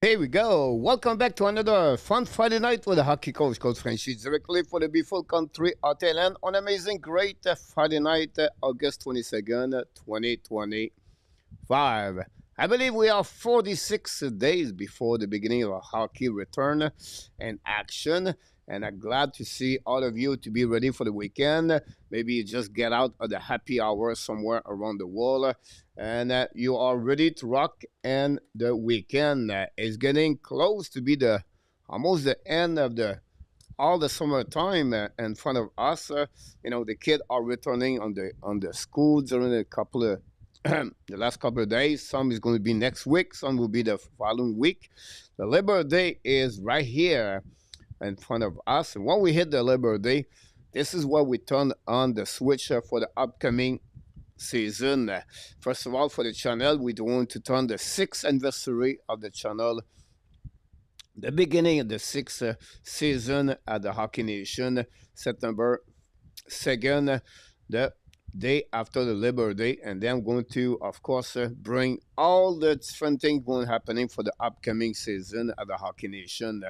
Here we go. Welcome back to another fun Friday night with the hockey coach, Coach Frenchy, directly for the beautiful country of Thailand on amazing, great Friday night, August 22nd, 2025. I believe we are 46 days before the beginning of a hockey return and action. And I'm glad to see all of you to be ready for the weekend. Maybe you just get out of the happy hour somewhere around the world and you are ready to rock. And the weekend is getting close to be the almost the end of the all the summertime in front of us. The kids are returning on the school during a couple of the last couple of days. Some is going to be next week. Some will be the following week. The Labor Day is right here in front of us. And when we hit the Labor Day, this is where we turn on the switch for the upcoming season. First of all, for the channel, we want to turn the 6th anniversary of the channel, the beginning of the 6th season at the Hockey Nation, September 2nd, the day after the Labor Day. And then I'm going to, of course, bring all the different things going happening for the upcoming season at the Hockey Nation.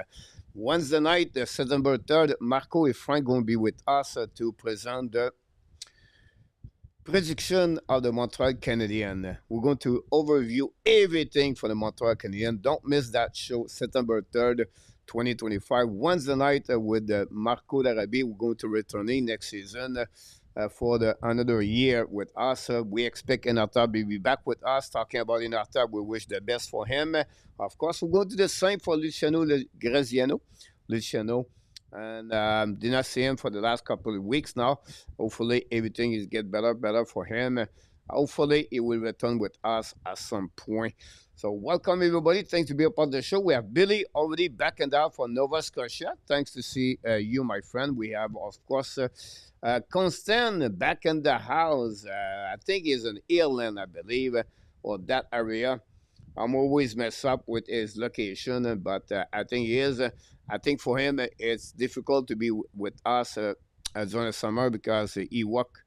Wednesday night, September 3rd, Marco and Frank going to be with us to present the prediction of the Montreal Canadiens. We're going to overview everything for the Montreal Canadiens. Don't miss that show, September 3rd, 2025, Wednesday night with Marco Darabi. We're going to return in next season for another year with us. We expect Inartab to be back with us, talking about Inartab. We wish the best for him. Of course, we're going to do the same for Luciano Graziano. Luciano and did not see him for the last couple of weeks now. Hopefully, everything is get better for him. Hopefully, he will return with us at some point. So, welcome everybody. Thanks to be a part of the show. We have Billy already back and out for Nova Scotia. Thanks to see you, my friend. We have, of course, Constant back in the house. I think he's in Ireland, I believe, or that area. I'm always messed up with his location, but I think he is. I think for him, it's difficult to be with us during the summer because he work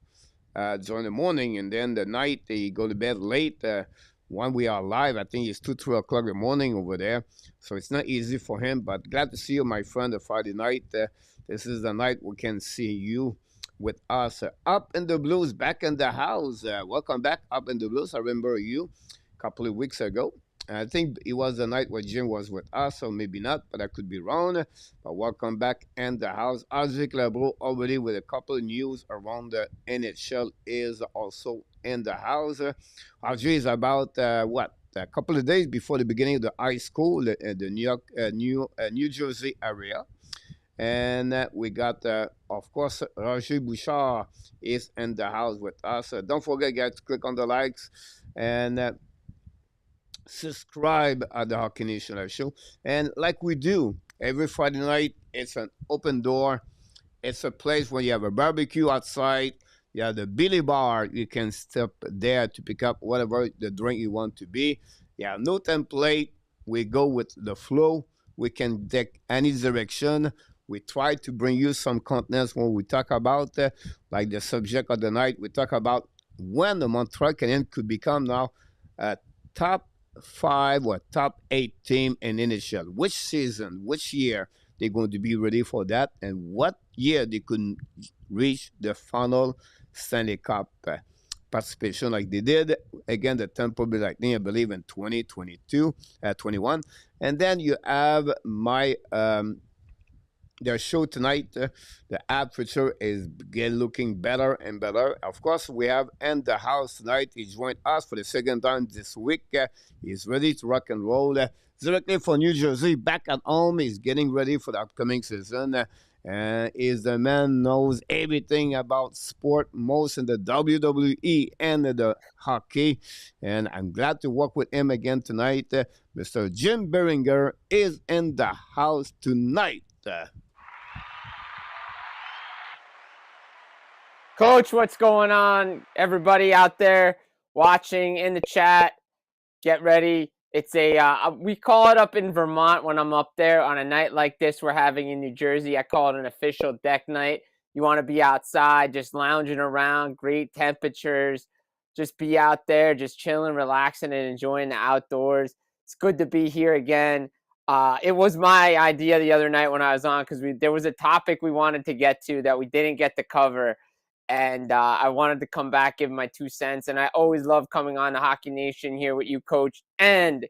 during the morning and then the night he go to bed late. When we are live, I think it's 2, 3 o'clock in the morning over there. So it's not easy for him, but glad to see you, my friend, the Friday night. This is the night we can see you with us. Up in the Blues, back in the house. Welcome back, Up in the Blues. I remember you a couple of weeks ago. I think it was the night where Jim was with us, or maybe not, but I could be wrong. But welcome back in the house. Isaac Lebro already with a couple of news around the NHL is also in the house. Audrey is about what? A couple of days before the beginning of the high school, the New York, New Jersey area. And we got, of course, Roger Bouchard is in the house with us. Don't forget, guys, to click on the likes and subscribe at the Hockey Nation Live Show. And like we do every Friday night, it's an open door. It's a place where you have a barbecue outside. You have the Billy Bar. You can step there to pick up whatever the drink you want to be. You have no template. We go with the flow. We can take any direction. We try to bring you some contents when we talk about, like the subject of the night. We talk about when the Montreal Canadiens could become now a top 5 or top 8 team in NHL. Which season, which year they're going to be ready for that, and what year they could reach the final Stanley Cup participation like they did again the Tampa Bay Lightning, I believe, in 2022, 21. And then you have my their show tonight. The aperture is looking better and better. Of course, we have in the house tonight. He joined us for the second time this week. He's ready to rock and roll. Directly from New Jersey, back at home. He's getting ready for the upcoming season. Is the man knows everything about sport, most in the WWE and the hockey. And I'm glad to work with him again tonight. Mr. Jim Biringer is in the house tonight. Coach, what's going on? Everybody out there watching in the chat, get ready. It's we call it up in Vermont when I'm up there on a night like this we're having in New Jersey. I call it an official deck night. You want to be outside, just lounging around, great temperatures, just be out there, just chilling, relaxing, and enjoying the outdoors. It's good to be here again. It was my idea the other night when I was on because there was a topic we wanted to get to that we didn't get to cover, and I wanted to come back, give my 2 cents. And I always love coming on to Hockey Nation here with you, Coach, and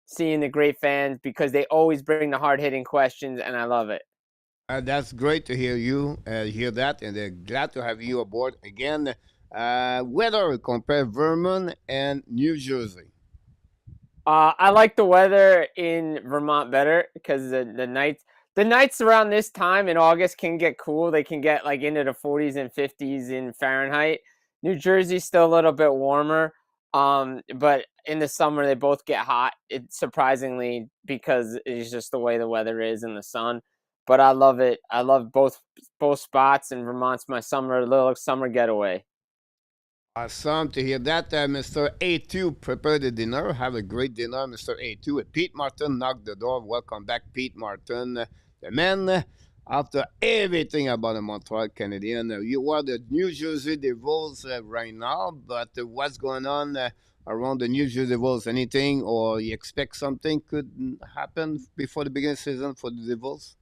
seeing the great fans because they always bring the hard hitting questions, and I love it. That's great to hear you hear that, and glad to have you aboard again. Weather compare Vermont and New Jersey. I like the weather in Vermont better because the nights around this time in August can get cool. They can get like into the 40s and 50s in Fahrenheit. New Jersey's still a little bit warmer. But in the summer they both get hot. It surprisingly because it's just the way the weather is in the sun. But I love it. I love both spots, and Vermont's my little summer getaway. Awesome to hear that, Mr. A2. Prepare the dinner. Have a great dinner, Mr. A2. Pete Martin knocked the door. Welcome back, Pete Martin. The man, after everything about the Montreal Canadiens, you are the New Jersey Devils right now, but what's going on around the New Jersey Devils? Anything, or you expect something could happen before the beginning of the season for the Devils?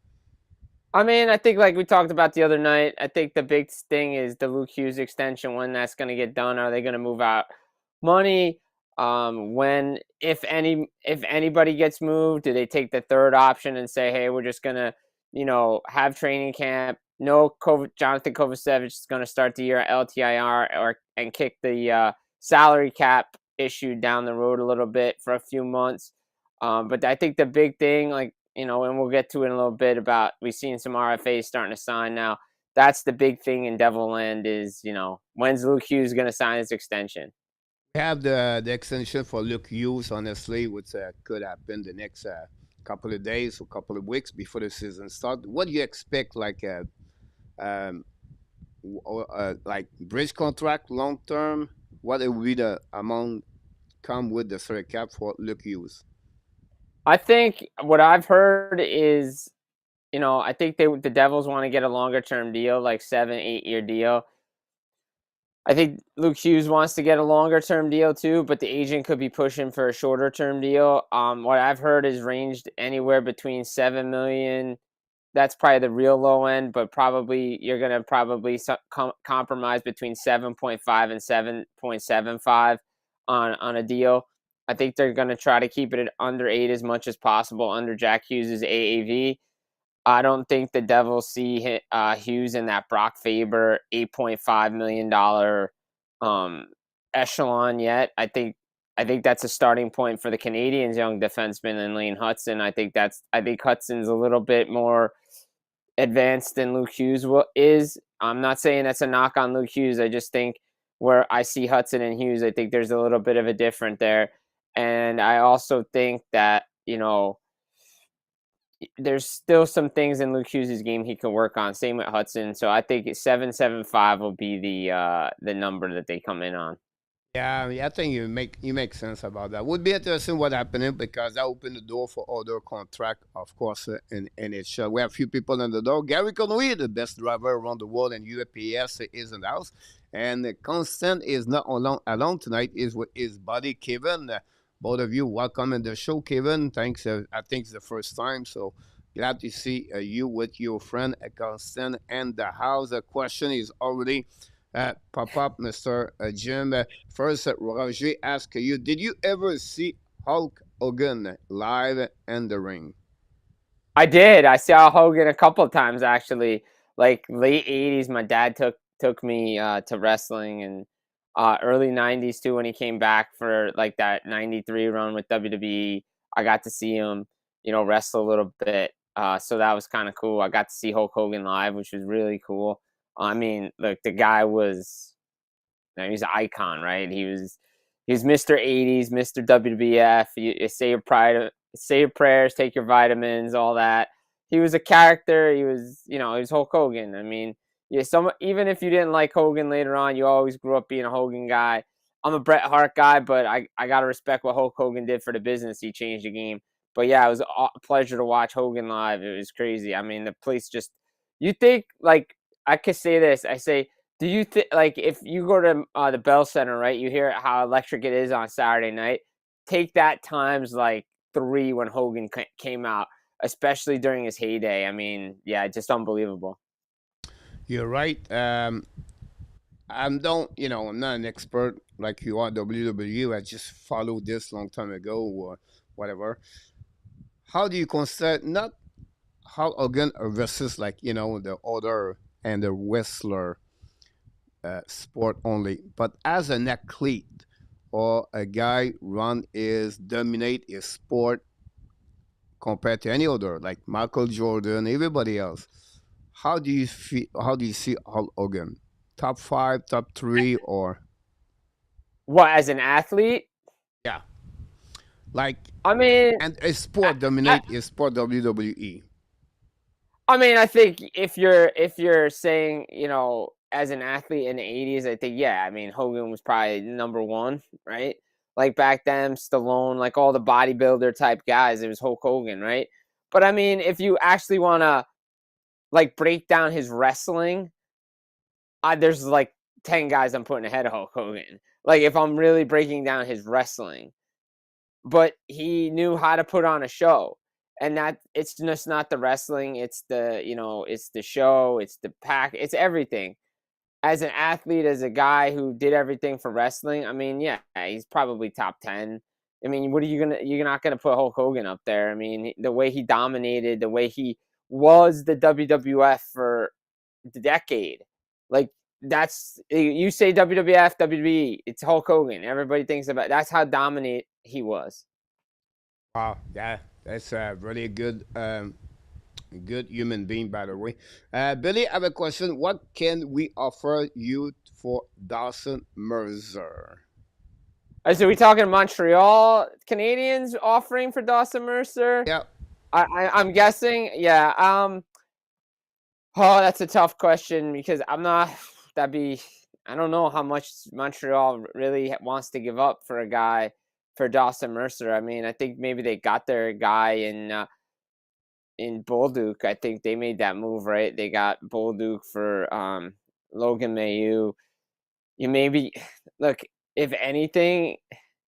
I mean, I think like we talked about the other night, I think the big thing is the Luke Hughes extension, when that's going to get done. Are they going to move out money? When, if anybody gets moved, do they take the third option and say, hey, we're just going to, have training camp? No, Jonathan Kovacevic is going to start the year at LTIR and kick the salary cap issue down the road a little bit for a few months. But I think the big thing, like, and we'll get to it in a little bit about we've seen some RFAs starting to sign now. That's the big thing in Devil Land is, when's Luke Hughes going to sign his extension? We have the extension for Luke Hughes, honestly, which could happen the next couple of days or couple of weeks before the season starts. What do you expect, um, like bridge contract long term? What will be the amount come with the salary cap for Luke Hughes? I think what I've heard is, I think the Devils want to get a longer term deal, like 7-8 year deal. I think Luke Hughes wants to get a longer term deal too, but the agent could be pushing for a shorter term deal. What I've heard is ranged anywhere between 7 million. That's probably the real low end, but probably you're gonna compromise between 7.5 and 7.75 on a deal. I think they're gonna try to keep it at under 8 as much as possible under Jack Hughes' AAV. I don't think the Devils see Hughes in that Brock Faber $8.5 million echelon yet. I think that's a starting point for the Canadiens' young defenseman and Lane Hudson. I think Hudson's a little bit more advanced than Luke Hughes is. I'm not saying that's a knock on Luke Hughes. I just think where I see Hudson and Hughes, I think there's a little bit of a difference there. And I also think that, there's still some things in Luke Hughes' game he can work on. Same with Hudson. So I think 7.75 will be the number that they come in on. Yeah, I think you make sense about that. Would be interesting what happening because that opened the door for other contract, of course, in NHL. We have a few people in the door. Gary Conway, the best driver around the world in UPS, is in the house, and Constant is not alone tonight. Is with his buddy Kevin. Both of you, welcome in the show, Kevin. Thanks. I think it's the first time, so glad to see you with your friend Constant and the house. The question is already pop up, Mr. Jim. First, Roger ask you, did you ever see Hulk Hogan live in the ring? I did. I saw Hogan a couple of times actually. Like late '80s, my dad took me to wrestling, and early '90s too when he came back for like that '93 run with WWE. I got to see him, wrestle a little bit. So that was kind of cool. I got to see Hulk Hogan live, which was really cool. I mean, look, the guy was, he's an icon, right? He was Mr. '80s, Mr. WWF. You say your prayers, take your vitamins, all that. He was a character. He was Hulk Hogan. I mean, yeah, even if you didn't like Hogan later on, you always grew up being a Hogan guy. I'm a Bret Hart guy, but I gotta respect what Hulk Hogan did for the business. He changed the game. But yeah, it was a pleasure to watch Hogan live. It was crazy. I mean, the place just, you think, like, I could say this. I say, do you think, like, if you go to the Bell Center, right? You hear how electric it is on Saturday night. Take that times like 3 when Hogan came out, especially during his heyday. I mean, yeah, just unbelievable. You're right. I'm not an expert like you are WWE. I just followed this long time ago or whatever. How do you consider not how Hogan versus like the other and the wrestler sport only, but as an athlete or a guy run is dominate his sport compared to any other like Michael Jordan, everybody else. How do you feel? How do you see Hulk Hogan? Top five, top three, or What, as an athlete? yeah, like I mean, and a I, sport I, dominate is sport WWE. I mean, I think if you're saying, as an athlete in the 80s, I think, yeah, I mean, Hogan was probably number one, right? Like back then, Stallone, like all the bodybuilder type guys, it was Hulk Hogan, right? But I mean, if you actually want to like break down his wrestling, there's like 10 guys I'm putting ahead of Hulk Hogan. Like if I'm really breaking down his wrestling, but he knew how to put on a show. And that it's just not the wrestling, it's the show, it's the pack, it's everything. As an athlete, as a guy who did everything for wrestling, I mean, yeah, he's probably top 10. I mean, you're not gonna put Hulk Hogan up there. I mean, the way he dominated, the way he was the WWF for the decade. Like that's you say WWF, WWE, it's Hulk Hogan. Everybody thinks about that's how dominant he was. Wow, yeah, that's a really good human being, by the way. Billy, I have a question. What can we offer you for Dawson Mercer? So we talking Montreal Canadiens offering for Dawson Mercer? Yeah, I'm guessing, yeah. Oh, that's a tough question because I'm not. That'd be. I don't know how much Montreal really wants to give up for a guy for Dawson Mercer. I mean, I think maybe they got their guy in Bolduc. I think they made that move, right? They got Bolduc for Logan Mayu. You maybe look, if anything,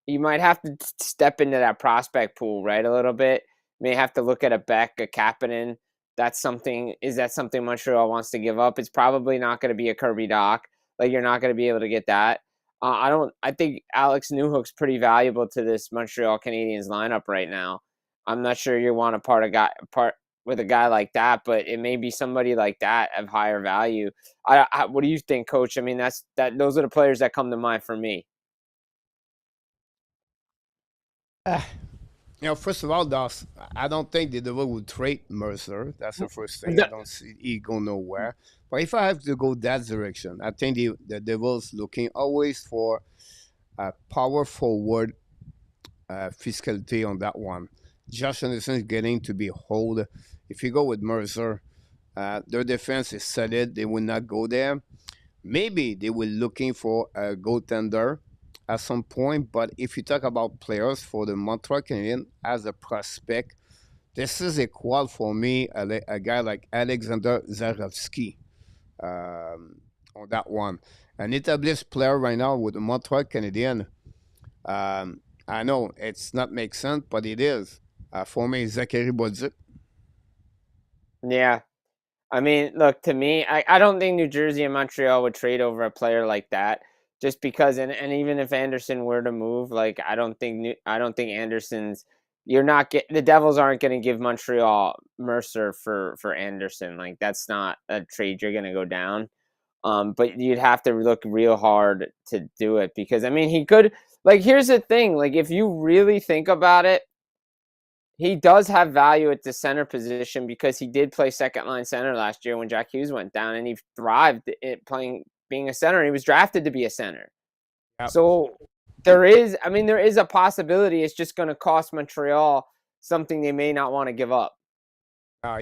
you might have to step into that prospect pool, right, a little bit. May have to look at a Beck, a Kapanen. That's something. Is that something Montreal wants to give up? It's probably not going to be a Kirby Doc. Like you're not going to be able to get that. I don't. I think Alex Newhook's pretty valuable to this Montreal Canadiens lineup right now. I'm not sure you want to part with a guy like that, but it may be somebody like that of higher value. What do you think, Coach? I mean, those are the players that come to mind for me. uh, first of all, Doss, I don't think the Devil would trade Mercer. That's the first thing. I don't see he go nowhere. But if I have to go that direction, I think the Devils looking always for a power forward physicality on that one. Josh Anderson is getting to be old. If you go with Mercer, their defense is solid. They will not go there. Maybe they will looking for a goaltender at some point. But if you talk about players for the Montreal Canadiens as a prospect, this is equal for me a guy like Alexander Zarovsky on that one. An established player right now with the Montreal Canadiens. I know it's not make sense, but it is. For me, Zachary Bolduc. Yeah. I mean, look, to me, I don't think New Jersey and Montreal would trade over a player like that just because and even if Anderson were to move, like I don't think Anderson's you're not get the Devils aren't going to give Montreal Mercer for Anderson. Like that's not a trade you're going to go down. But you'd have to look real hard to do it because I mean, he could like here's the thing, like if you really think about it, he does have value at the center position because he did play second line center last year when Jack Hughes went down, and he thrived at playing being a center. He was drafted to be a center, Yep. so I mean, there is a possibility. It's just going to cost Montreal something they may not want to give up.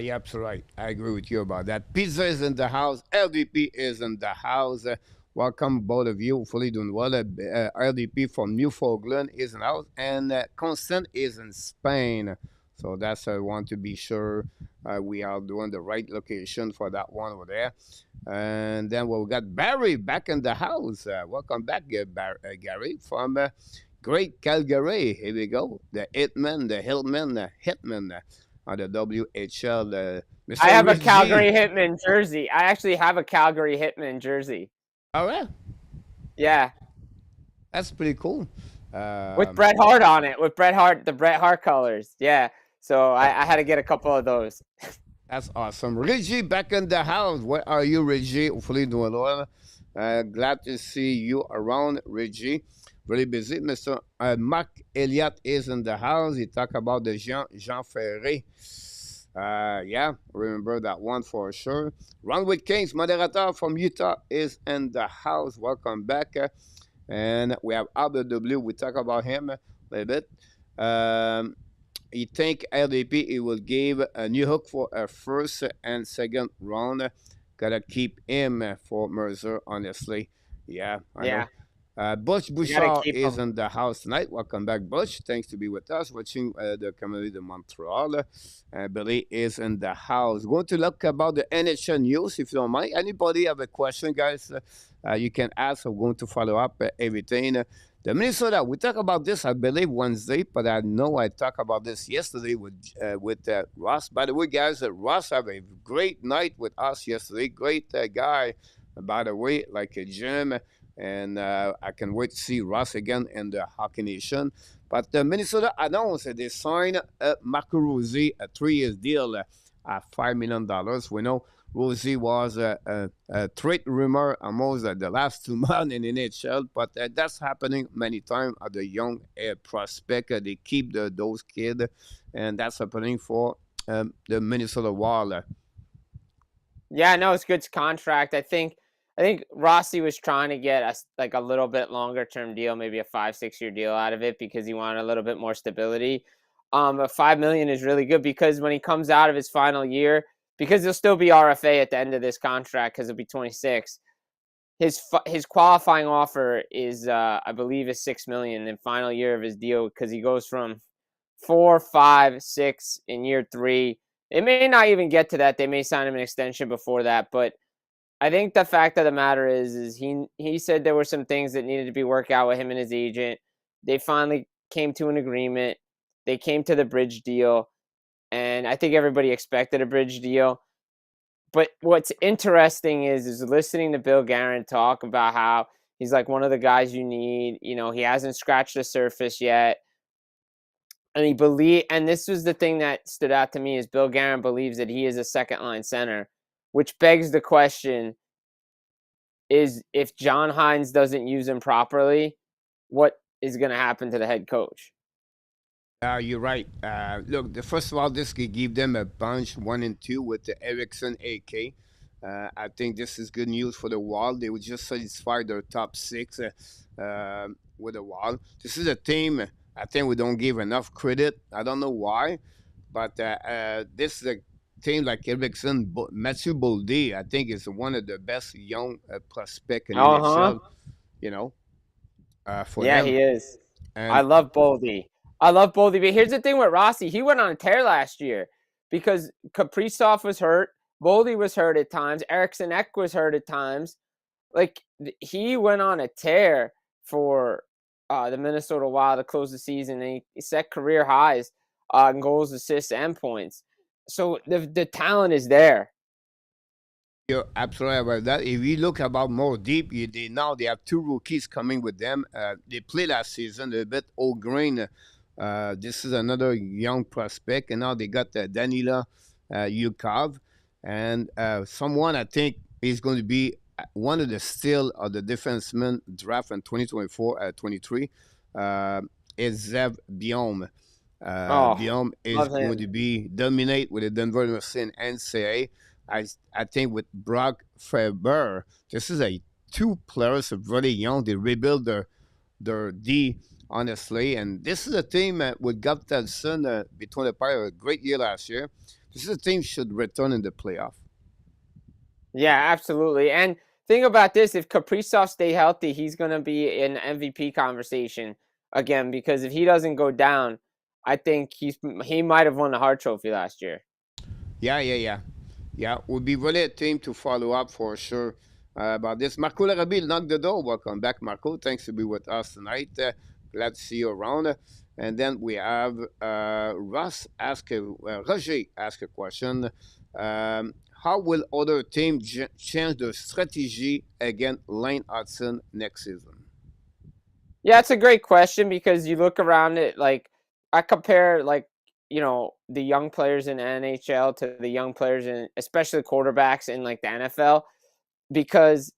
You're absolutely right. I agree with you about that. Pizza is in the house. LDP is in the house. Welcome, both of you. Hopefully doing well. LDP from Newfoundland is in the house. And Constant is in Spain. So that's I want to be sure we are doing the right location for that one over there. And then we got Barry back in the house. Welcome back, Gary, from great Calgary. Here we go. The Hitman, the Hillman, the Hitman on the WHL. I Mr. have a Reggie. Calgary Hitman jersey. I actually have a Calgary Hitman jersey. All right. Yeah, That's pretty cool. with Um, Bret Hart on it. With Bret Hart, the Bret Hart colors. Yeah. So I had to get a couple of those. That's awesome. Reggie back in the house. Where are you, Reggie? Hopefully doing well. Glad to see you around, Reggie. Really busy. Mr. Mark Elliott is in the house. He talked about the Jean Ferré. Yeah, remember that one for sure. Run with Kings, moderator from Utah, is in the house. Welcome back. And we have Albert W. We talk about him a little bit. Um, he think LDP he will give a new hook for a first and second round. Gotta keep him for Mercer, honestly. Yeah, I know. Yeah, Butch you got to Bouchard keep is them. in the house tonight. Welcome back, Butch. Thanks to be with us, watching the Comedy de Montreal. Billy is in the house. Going to look about the NHL news, if you don't mind. Anybody have a question, guys? You can ask. I'm going to follow up everything. The Minnesota, we talked about this, I believe, Wednesday, but I know I talked about this yesterday with Ross. By the way, guys, Ross have a great night with us yesterday. Great guy, by the way, like a Jim. And I can wait to see Ross again in the Hockey Nation. But Minnesota announced that they signed Marco Rossi a 3 year deal at $5 million. We know Rosie was a trade rumor almost the last 2 months in the NHL, but that's happening many times at the young prospect. They keep those kids, and that's happening for the Minnesota Wild. Yeah, no, it's good contract. I think Rossi was trying to get us like a little bit longer term deal, maybe a 5, 6 year deal out of it because he wanted a little bit more stability. But 5 million is really good because when he comes out of his final year, because he'll still be RFA at the end of this contract because he'll be 26. His qualifying offer is I believe is 6 million in final year of his deal because he goes from 4, 5, 6 in year 3. It may not even get to that. They may sign him an extension before that, but I think the fact of the matter is he said there were some things that needed to be worked out with him and his agent. They finally came to an agreement. They came to the bridge deal, and I think everybody expected a bridge deal. But what's interesting is listening to Bill Guerin talk about how he's like one of the guys you need. You know, he hasn't scratched the surface yet. And this was the thing that stood out to me is Bill Guerin believes that he is a second line center, which begs the question is if John Hines doesn't use him properly, what is going to happen to the head coach? You're right. Look, first of all, this could give them a bunch 1 and 2 with the Erickson AK. I think this is good news for the Wild. They would just satisfy their top six with the Wild. This is a team I think we don't give enough credit. I don't know why, but this is a team like Erickson, Matthew Boldy, I think is one of the best young prospect in Uh huh. NHL. You know, for Yeah, them. he is. I And love Boldy. I love Boldy. But here's the thing with Rossi. He went on a tear last year because Kaprizov was hurt. Boldy was hurt at times. Eriksson Ek was hurt at times. Like he went on a tear for the Minnesota Wild to close the season. And he set career highs in goals, assists, and points. So the talent is there. you're absolutely about that. If you look about more deep, now they have two rookies coming with them. They played last season a bit old grain. This is another young prospect, and now they got Danila Yukov, and someone I think is going to be one of the still of the defensemen draft in 2024 23 is Zev Biom. Oh, Biom is love going him. to be dominate with the Denver Nuggets in NCAA. I think with Brock Faber, this is a two players are really young. They rebuild their D honestly, and this is a team with Gustafsson between the pair a great year last year. This is a team should return in the playoff. Yeah, absolutely. And think about this: if Kaprizov stay healthy, he's going to be in MVP conversation again. Because if he doesn't go down, I think he might have won the Hart Trophy last year. Yeah. Would be really a team to follow up for sure about this. Marco Larabil knocked the door. Welcome back, Marco. Thanks to be with us tonight. Glad to see you around. And then we have Roger ask a question. How will other teams change their strategy against Lane Hudson next season? Yeah, it's a great question because you look around it, like I compare like, the young players in NHL to the young players in especially quarterbacks in like the NFL because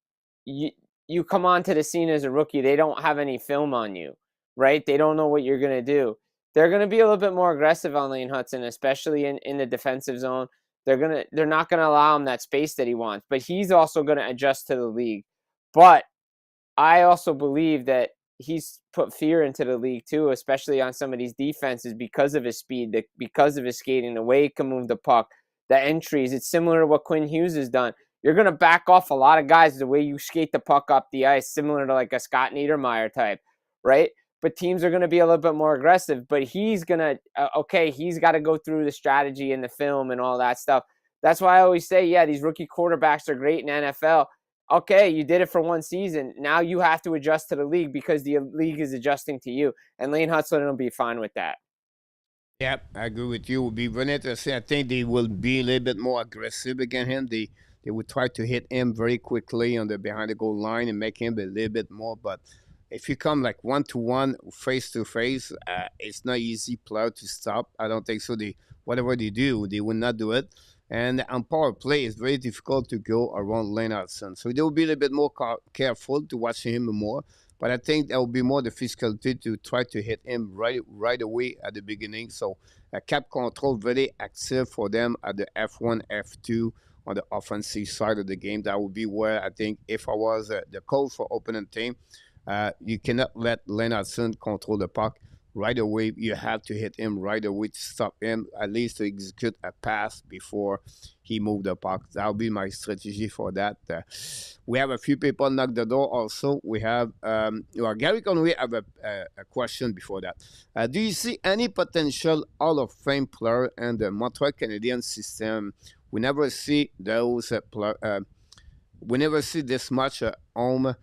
you you come onto the scene as a rookie, they don't have any film on you, right? They don't know what you're gonna do. They're gonna be a little bit more aggressive on Lane Hudson, especially in the defensive zone. They're not gonna allow him that space that he wants, but he's also gonna adjust to the league. But I also believe that he's put fear into the league too, especially on some of these defenses because of his speed, because of his skating, the way he can move the puck, the entries. It's similar to what Quinn Hughes has done. You're going to back off a lot of guys the way you skate the puck up the ice, similar to like a Scott Niedermayer type, right? But teams are going to be a little bit more aggressive. But he's going to, he's got to go through the strategy and the film and all that stuff. That's why I always say, yeah, these rookie quarterbacks are great in NFL. Okay, you did it for one season. Now you have to adjust to the league because the league is adjusting to you. And Lane Hudson will be fine with that. Yep, I agree with you. It will be very interesting. I think they will be a little bit more aggressive against him. They would try to hit him very quickly on the behind the goal line and make him a little bit more. But if you come like 1-to-1, face to face, it's not easy player to stop. I don't think so. They whatever they do, they will not do it. And on power play, it's very difficult to go around Lane Hudson. So they will be a little bit more careful to watch him more. But I think there will be more the physicality to try to hit him right away at the beginning. So cap control very active for them at the F1, F2 on the offensive side of the game. That would be where I think if I was the coach for opening team, you cannot let Lennartson control the puck right away. You have to hit him right away to stop him, at least to execute a pass before he moved the puck. That will be my strategy for that. We have a few people knock the door also. We have Gary Conway have a question before that. Do you see any potential Hall of Fame player in the Montreal Canadiens system? We never see those we never see this much home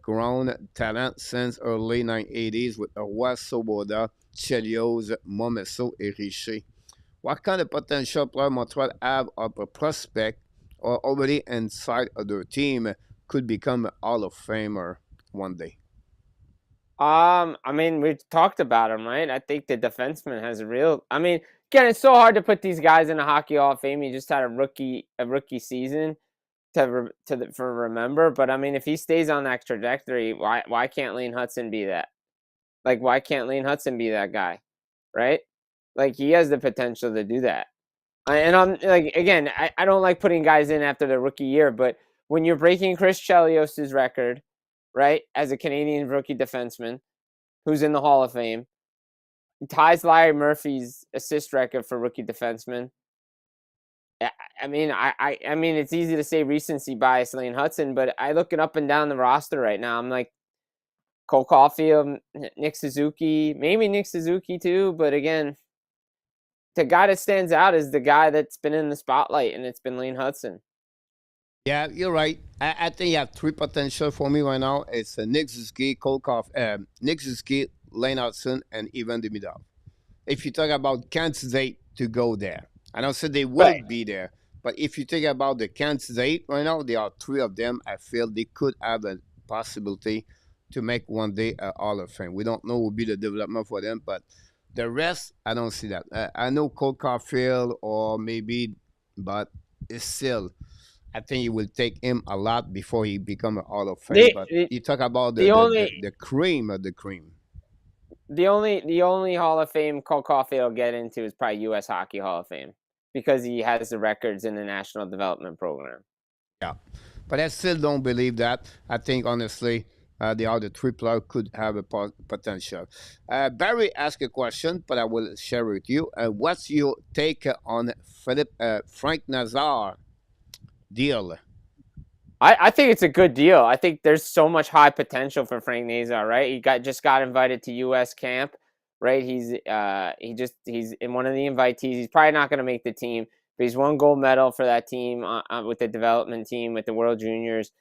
grown talent since early 1980s with Roy Soboda, Chelios, Momesso, and Richer. What kind of potential player Montreal have of a prospect or already inside of their team could become a Hall of Famer one day? I mean, we've talked about him, right? I think the defenseman has a real. I mean, again, it's so hard to put these guys in a hockey Hall of Fame. He just had a rookie season for remember. But I mean, if he stays on that trajectory, why can't Lane Hudson be that? Like, why can't Lane Hudson be that guy, right? Like, he has the potential to do that. And I'm like, again, I don't like putting guys in after the rookie year, but when you're breaking Chris Chelios' record, right, as a Canadian rookie defenseman who's in the Hall of Fame, ties Larry Murphy's assist record for rookie defenseman. I mean, it's easy to say recency bias, Lane Hudson, but I look it up and down the roster right now. I'm like, Cole Caulfield, Nick Suzuki, maybe Nick Suzuki too, but again, the guy that stands out is the guy that's been in the spotlight, and it's been Lane Hudson. Yeah, you're right. I think you have three potential for me right now. It's Nick Suzuki, Nick Suzuki, Lane Hudson, and Ivan Demidov. If you talk about candidate to go there, I don't say they will Right. be there, but if you think about the candidate right now, there are three of them. I feel they could have a possibility to make one day a Hall of Fame. We don't know what will be the development for them, but the rest, I don't see that. I know Cole Caulfield or maybe, but it's still, I think it will take him a lot before he become a Hall of Fame. The But you talk about the only the cream of the cream. the only Hall of Fame Cole Caulfield will get into is probably U.S. Hockey Hall of Fame because he has the records in the National Development Program. Yeah, but I still don't believe that. I think honestly, the other tripler could have a potential. Barry asked a question, but I will share with you. What's your take on Frank Nazar deal? I think it's a good deal. I think there's so much high potential for Frank Nazar, right? He just got invited to U.S. camp, right? He's in one of the invitees. He's probably not going to make the team, but he's won gold medal for that team with the development team with the World Juniors.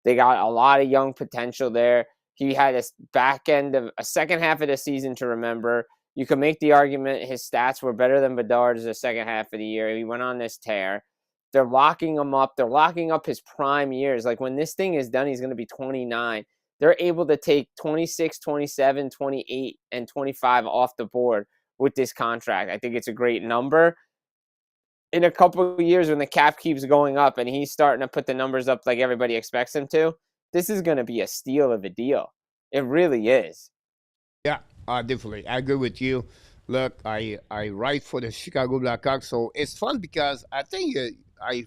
They got a lot of young potential there. He had a back end of a second half of the season to remember. You can make the argument his stats were better than Bedard's the second half of the year. He went on this tear. They're locking him up. They're locking up his prime years. Like when this thing is done, he's going to be 29. They're able to take 26, 27, 28, and 25 off the board with this contract. I think it's a great number. In a couple of years when the cap keeps going up and he's starting to put the numbers up like everybody expects him to, this is going to be a steal of a deal. It really is. Yeah, definitely. I agree with you. Look, I write for the Chicago Blackhawks, so it's fun because I think I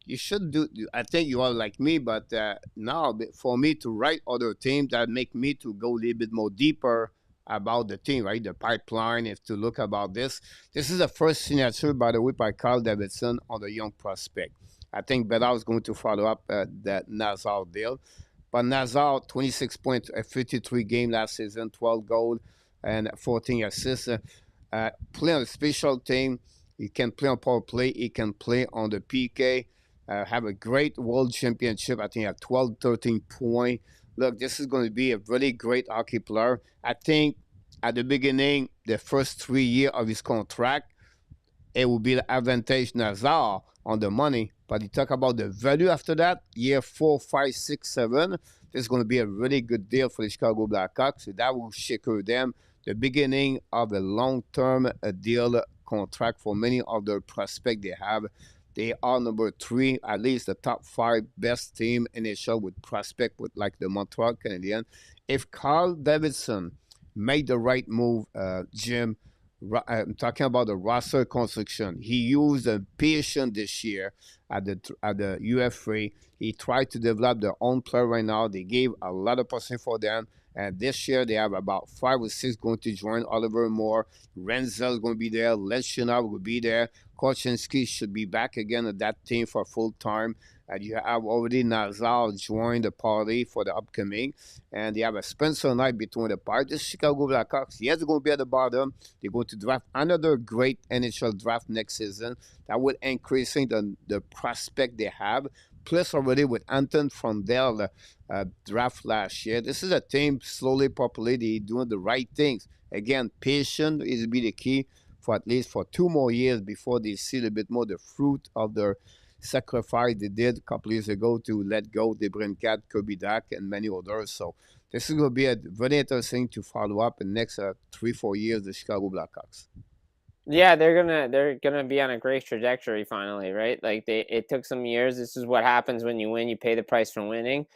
you should do. I think you are like me, but now for me to write other teams, that make me to go a little bit more deeper about the team, right? The pipeline. If to look about this is the first signature, by the way, by Carl Davidson on the young prospect. I think Bedard is going to follow up that Nazar deal. But Nazar, 26 points, 53 game last season, 12 goals and 14 assists. Play on a special team. He can play on power play. He can play on the PK. Have a great world championship. I think at 12, 13 points. Look, this is going to be a really great hockey player. I think at the beginning, the first 3 years of his contract, it will be the advantage Nazar on the money. But you talk about the value after that, year 4, 5, 6, 7. This is going to be a really good deal for the Chicago Blackhawks. So that will secure them the beginning of a long-term deal contract for many of the prospects they have. They are number 3, at least the top 5 best team in NHL with prospect with like the Montreal Canadiens. If Carl Davidson made the right move, Jim, I'm talking about the roster construction. He used a patient this year at the UFA. He tried to develop their own player right now. They gave a lot of percent for them. And this year they have about 5 or 6 going to join. Oliver Moore, Renzel is going to be there. Leshinov will be there. Korchinski should be back again at that team for full time. And you have already Nazar joined the party for the upcoming. And they have a Spencer Knight between the parts. This Chicago Blackhawks, yes, they're going to be at the bottom. They're going to draft another great NHL draft next season. That will increasing the prospect they have. Plus already with Anton Frondel draft last year. This is a team slowly populated, doing the right things. Again, patience is be the key for at least for 2 more years before they see a bit more the fruit of their sacrifice they did a couple years ago to let go Debrincat, Kobidak, and many others. So this is going to be a very interesting to follow up in the next 3-4 years, the Chicago Blackhawks. Yeah, they're gonna be on a great trajectory finally, right? Like it took some years. This is what happens when you win. You pay the price for winning.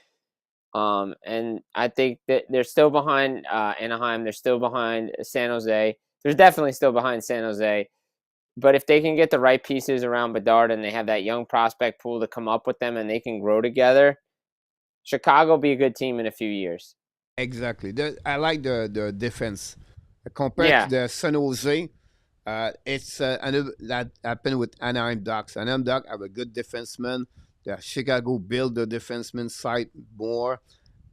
And I think that they're still behind Anaheim. They're still behind San Jose. They're definitely still behind San Jose. But if they can get the right pieces around Bedard and they have that young prospect pool to come up with them and they can grow together, Chicago will be a good team in a few years. Exactly. I like the defense. Compared to Yeah. the San Jose, it's that happened with Anaheim Ducks. Anaheim Ducks have a good defenseman. The Chicago build the defenseman side more.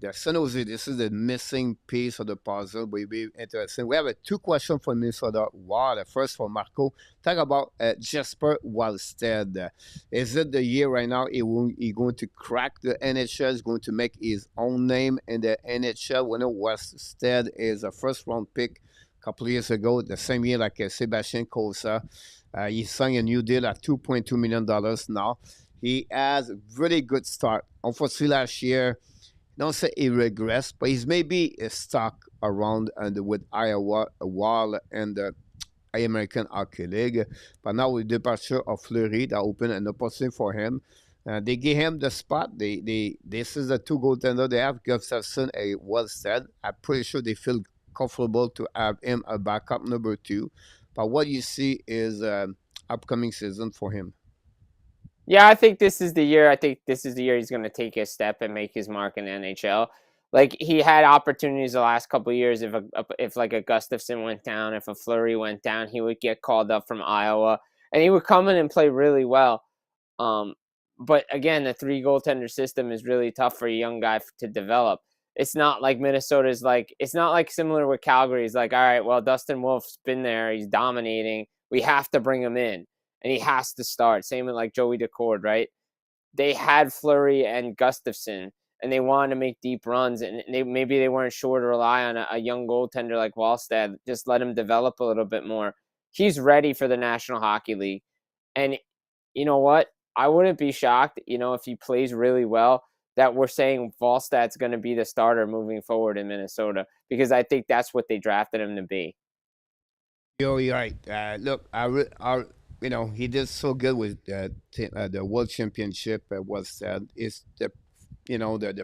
The San Jose, this is the missing piece of the puzzle. Will be interesting. We have 2 questions for Minnesota Wild. The first for Marco. Talk about Jesper Wallstedt. Is it the year right now he going to crack the NHL? He's going to make his own name in the NHL. We know Wallstedt is a first-round pick a couple of years ago, the same year like Sebastian Cossa. He signed a new deal at $2.2 million now. He has a really good start. Unfortunately, last year, don't say he regressed, but he's maybe stuck around and with Iowa a while and the American Hockey League. But now with the departure of Fleury, that opened an opportunity for him. They gave him the spot. This is the 2 goaltender they have, Gustafsson and Wallstedt. I'm pretty sure they feel comfortable to have him a backup number 2. But what you see is upcoming season for him. Yeah, I think this is the year. I think this is the year he's going to take his step and make his mark in the NHL. Like he had opportunities the last couple of years. If like a Gustafsson went down, if a Fleury went down, he would get called up from Iowa, and he would come in and play really well. Um, but again, the 3 goaltender system is really tough for a young guy to develop. It's not like Minnesota's like. It's not like similar with Calgary. It's like, all right, well, Dustin Wolf's been there. He's dominating. We have to bring him in and he has to start. Same with like Joey Decord, right? They had Fleury and Gustafsson, and they wanted to make deep runs, and maybe they weren't sure to rely on a young goaltender like Wallstedt. Just let him develop a little bit more. He's ready for the National Hockey League, and you know what? I wouldn't be shocked, if he plays really well, that we're saying Wallstedt's going to be the starter moving forward in Minnesota, because I think that's what they drafted him to be. You're right. Look, he did so good with the World Championship. Was is the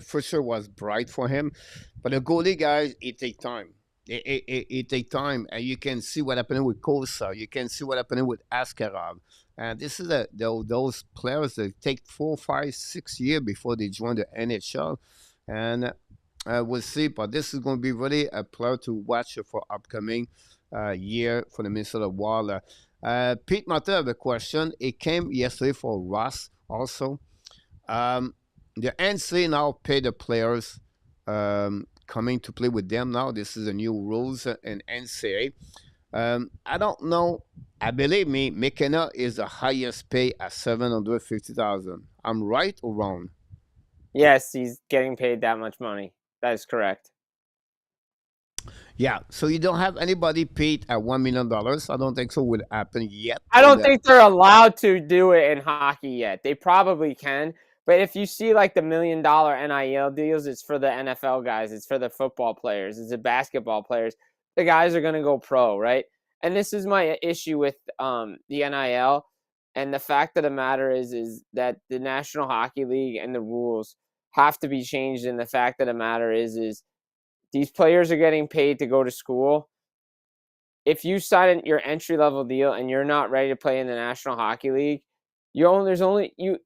future was bright for him, but the goalie guys, it take time. It take time, and you can see what happening with Kosa. You can see what happening with Askarov, and this is those players that take 4, 5, 6 years before they join the NHL, and we'll see. But this is going to be really a player to watch for upcoming year for the Minnesota Wild. Pete Martin have a question. It came yesterday for Ross also. Um, the NCAA now pay the players coming to play with them now. This is a new rules in NCAA. I don't know. I believe me, McKenna is the highest pay at 750,000. I'm right or wrong? Yes, he's getting paid that much money. That is correct. Yeah. So you don't have anybody paid at $1 million. I don't think so will happen yet. I don't think they're allowed to do it in hockey yet. They probably can, but if you see like the $1 million NIL deals, it's for the NFL guys, it's for the football players, it's the basketball players. The guys are going to go pro, right? And this is my issue with the NIL. And the fact of the matter is that the National Hockey League and the rules have to be changed. And the fact of the matter is these players are getting paid to go to school. If you sign your entry level deal and you're not ready to play in the National Hockey League, there's only you.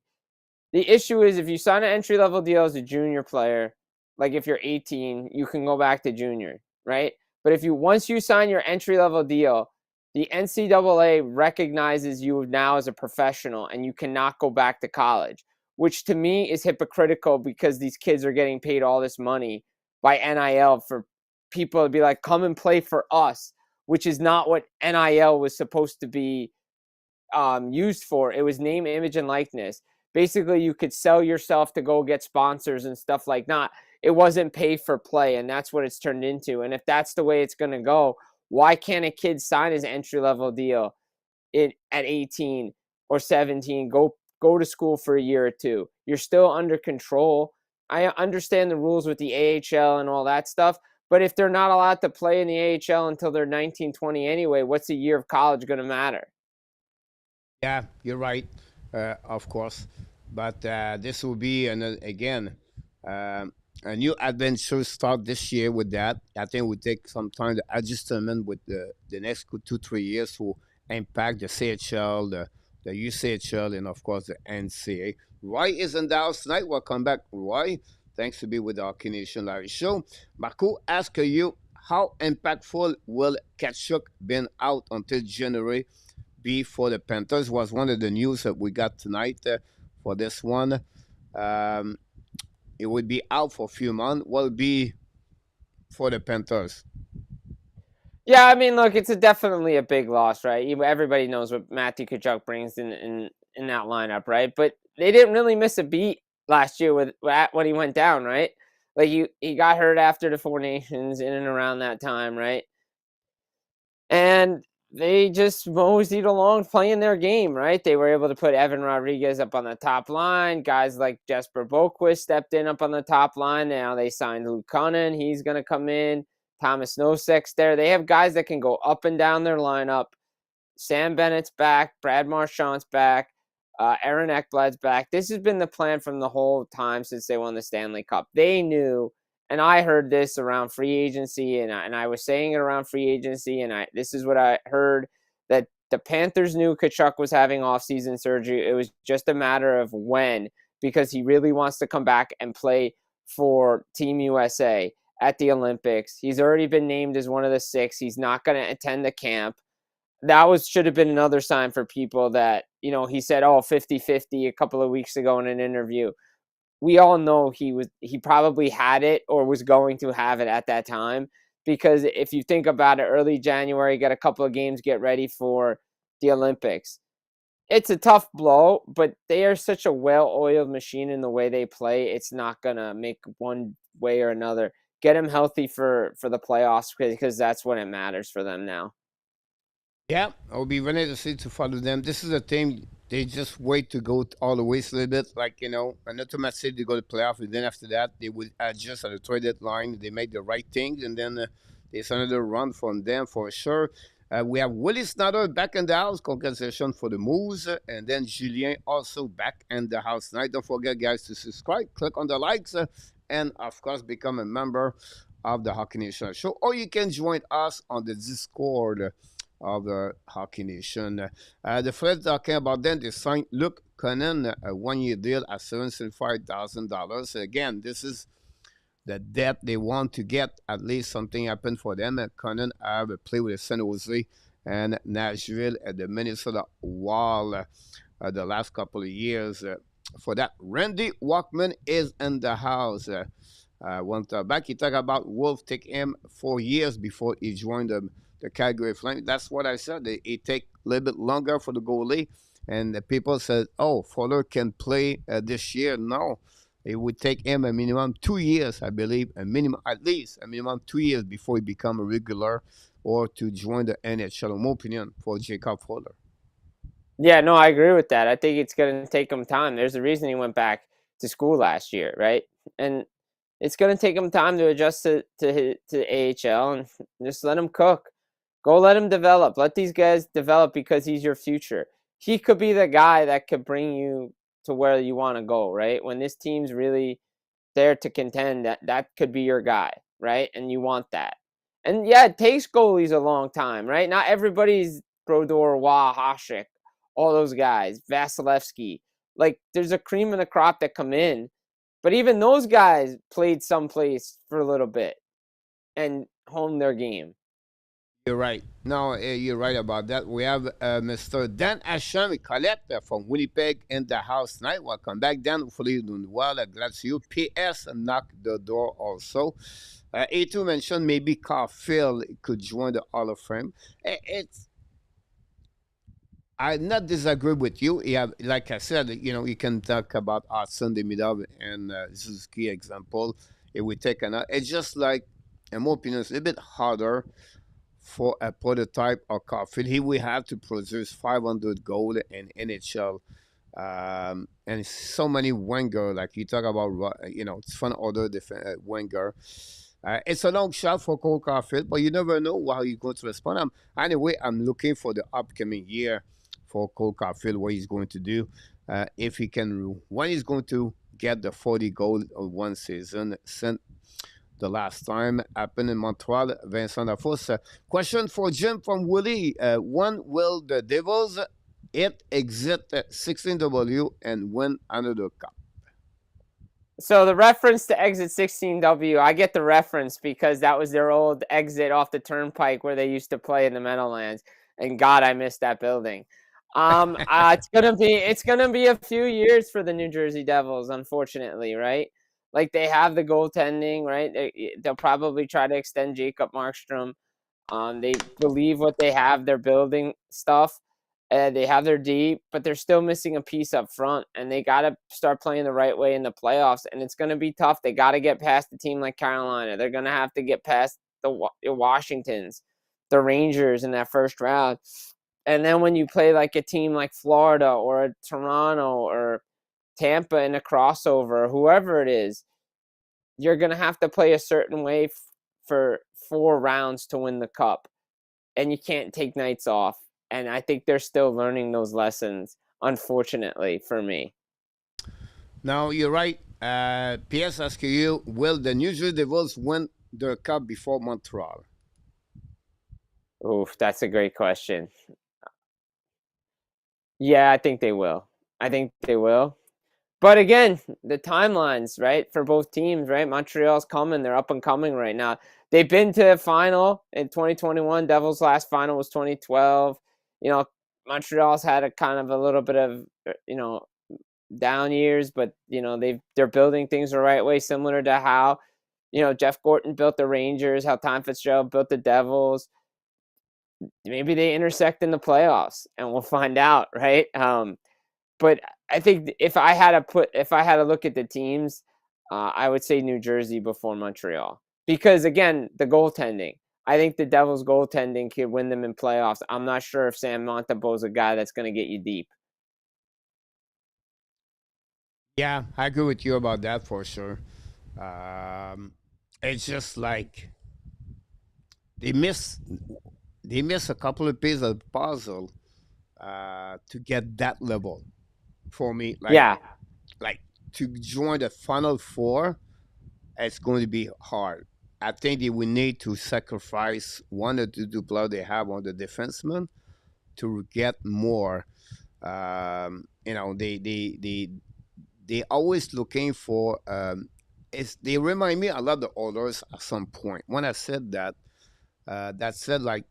The issue is if you sign an entry level deal as a junior player, like if you're 18, you can go back to junior, right? But if once you sign your entry level deal, the NCAA recognizes you now as a professional and you cannot go back to college, which to me is hypocritical because these kids are getting paid all this money by NIL for people to be like, come and play for us, which is not what NIL was supposed to be used for. It was name, image, and likeness. Basically, you could sell yourself to go get sponsors and stuff like that. It wasn't pay for play, and that's what it's turned into. And if that's the way it's going to go, why can't a kid sign his entry-level deal at 18 or 17, go to school for a year or two? You're still under control. I understand the rules with the AHL and all that stuff, but if they're not allowed to play in the AHL until they're 19, 20 anyway, what's a year of college going to matter? Yeah, you're right, of course. But this will be, again, a new adventure start this year with that. I think it will take some time to adjustment with the next 2, 3 years to impact the CHL, the UCHL, and of course the NCAA. Roy is in Dallas tonight. Welcome back, Roy. Thanks to be with our Canadian Larry Show. Marco, ask you, how impactful will Kachuk been out until January be for the Panthers? Was one of the news that we got tonight for this one. Um, it would be out for a few months. Will be for the Panthers. Yeah, I mean, look, it's definitely a big loss, right? Everybody knows what Matthew Tkachuk brings in that lineup, right? But they didn't really miss a beat last year when he went down, right? Like he got hurt after the Four Nations in and around that time, right? And they just moseyed along playing their game, right? They were able to put Evan Rodriguez up on the top line. Guys like Jesper Boquist stepped in up on the top line. Now they signed Luke Cunnin. He's going to come in. Thomas Nosek's there. They have guys that can go up and down their lineup. Sam Bennett's back. Brad Marchand's back. Aaron Ekblad's back. This has been the plan from the whole time since they won the Stanley Cup. They knew, and I heard this around free agency, and I was saying it around free agency, and this is what I heard, that the Panthers knew Tkachuk was having offseason surgery. It was just a matter of when, because he really wants to come back and play for Team USA at the Olympics. He's already been named as one of the 6. He's not going to attend the camp. That should have been another sign for people that, he said, 50-50 a couple of weeks ago in an interview. We all know he probably had it or was going to have it at that time, because if you think about it, early January, got a couple of games, get ready for the Olympics. it's a tough blow, but they are such a well-oiled machine in the way they play. It's not gonna make one way or another. Get them healthy for the playoffs because that's when it matters for them now. Yeah, I'll be really interested to follow them. This is a team they just wait to go all the way a little bit. Like, and automatically they go to playoff, and then after that they would adjust at the trade deadline. They make the right thing, and then there's another run from them for sure. We have Willie Snyder back in the house. Congratulations for the moves. And then Julien also back in the house tonight. Don't forget, guys, to subscribe, click on the likes, and of course, become a member of the Hockey Nation Show. Or you can join us on the Discord of the Hockey Nation. The Feds talking about then they signed Luke Cannon a 1 year deal at $75,000. Again, this is the depth they want to get. At least something happened for them. Cannon have played with San Jose and Nashville at the Minnesota Wild the last couple of years. For that, Randy Walkman is in the house. One back, he talked about Wolf take him 4 years before he joined the Calgary Flames. That's what I said. It take a little bit longer for the goalie. And the people said, oh, Fuller can play this year. No, it would take him a minimum 2 years, I believe, at least a minimum 2 years before he become a regular or to join the NHL. In my opinion, for Jacob Fuller. Yeah, no, I agree with that. I think it's gonna take him time. There's a reason he went back to school last year, right? And it's gonna take him time to adjust to AHL and just let him cook. Go let him develop. Let these guys develop because he's your future. He could be the guy that could bring you to where you want to go, right? When this team's really there to contend, that could be your guy, right? And you want that. And yeah, it takes goalies a long time, right? Not everybody's Brodeur, Wah, Hasek, all those guys, Vasilevsky. Like there's a cream of the crop that come in, but even those guys played someplace for a little bit and honed their game. You're right. No, you're right about that. We have Mr. Dan Asham Colette from Winnipeg in the house tonight. Welcome back, Dan. Hopefully you're doing well. Glad to see you. PS knock the door also. A2 mentioned maybe Caulfield could join the Hall of Fame. It's I not disagree with you. Yeah, like I said, you can talk about Hudson Demidov and Suzuki example. It would take it's just like, in my opinion, it's a little bit harder for a prototype or Caulfield. He will have to produce 500 goals in NHL. And so many winger, like you talk about, it's fun other winger. It's a long shot for Cole Caulfield, but you never know how he's going to respond. Anyway, I'm looking for the upcoming year for Cole Caulfield, what he's going to do. If he can, when he's going to get the 40 goals of one season, sent the last time happened in Montreal. Vincent Lafos. Question for Jim from Willie. When will the Devils exit 16W and win another cup? So the reference to exit 16W, I get the reference because that was their old exit off the turnpike where they used to play in the Meadowlands. And God, I miss that building. It's gonna be a few years for the New Jersey Devils, unfortunately, right? Like they have the goaltending, right? They'll probably try to extend Jacob Markstrom. They believe what they have. They're building stuff. They have their D, but they're still missing a piece up front, and they got to start playing the right way in the playoffs. And it's going to be tough. They got to get past a team like Carolina. They're going to have to get past the Washingtons, the Rangers in that first round. And then when you play like a team like Florida or a Toronto or Tampa in a crossover, whoever it is, you're going to have to play a certain way for 4 rounds to win the cup. And you can't take nights off. And I think they're still learning those lessons, unfortunately, for me. Now, you're right. PS asks you, will the New Jersey Devils win the cup before Montreal? Oof, that's a great question. Yeah, I think they will. I think they will. But again, the timelines, right, for both teams, right? Montreal's coming. They're up and coming right now. They've been to a final in 2021. Devils' last final was 2012. Montreal's had a kind of a little bit of, down years, but, they're building things the right way, similar to how, Jeff Gorton built the Rangers, how Tom Fitzgerald built the Devils. maybe they intersect in the playoffs, and we'll find out, right? But I think if I had to look at the teams, I would say New Jersey before Montreal because again, the goaltending. I think the Devils' goaltending could win them in playoffs. I'm not sure if Sam Montembeault's a guy that's going to get you deep. Yeah, I agree with you about that for sure. Um, it's just like they miss they miss a couple of pieces of the puzzle to get that level for me. Yeah, Like to join the final four, it's going to be hard. I think they will need to sacrifice one or two players they have on the defenseman to get more. They always looking for. They remind me a lot of the others at some point. When I said that, that said like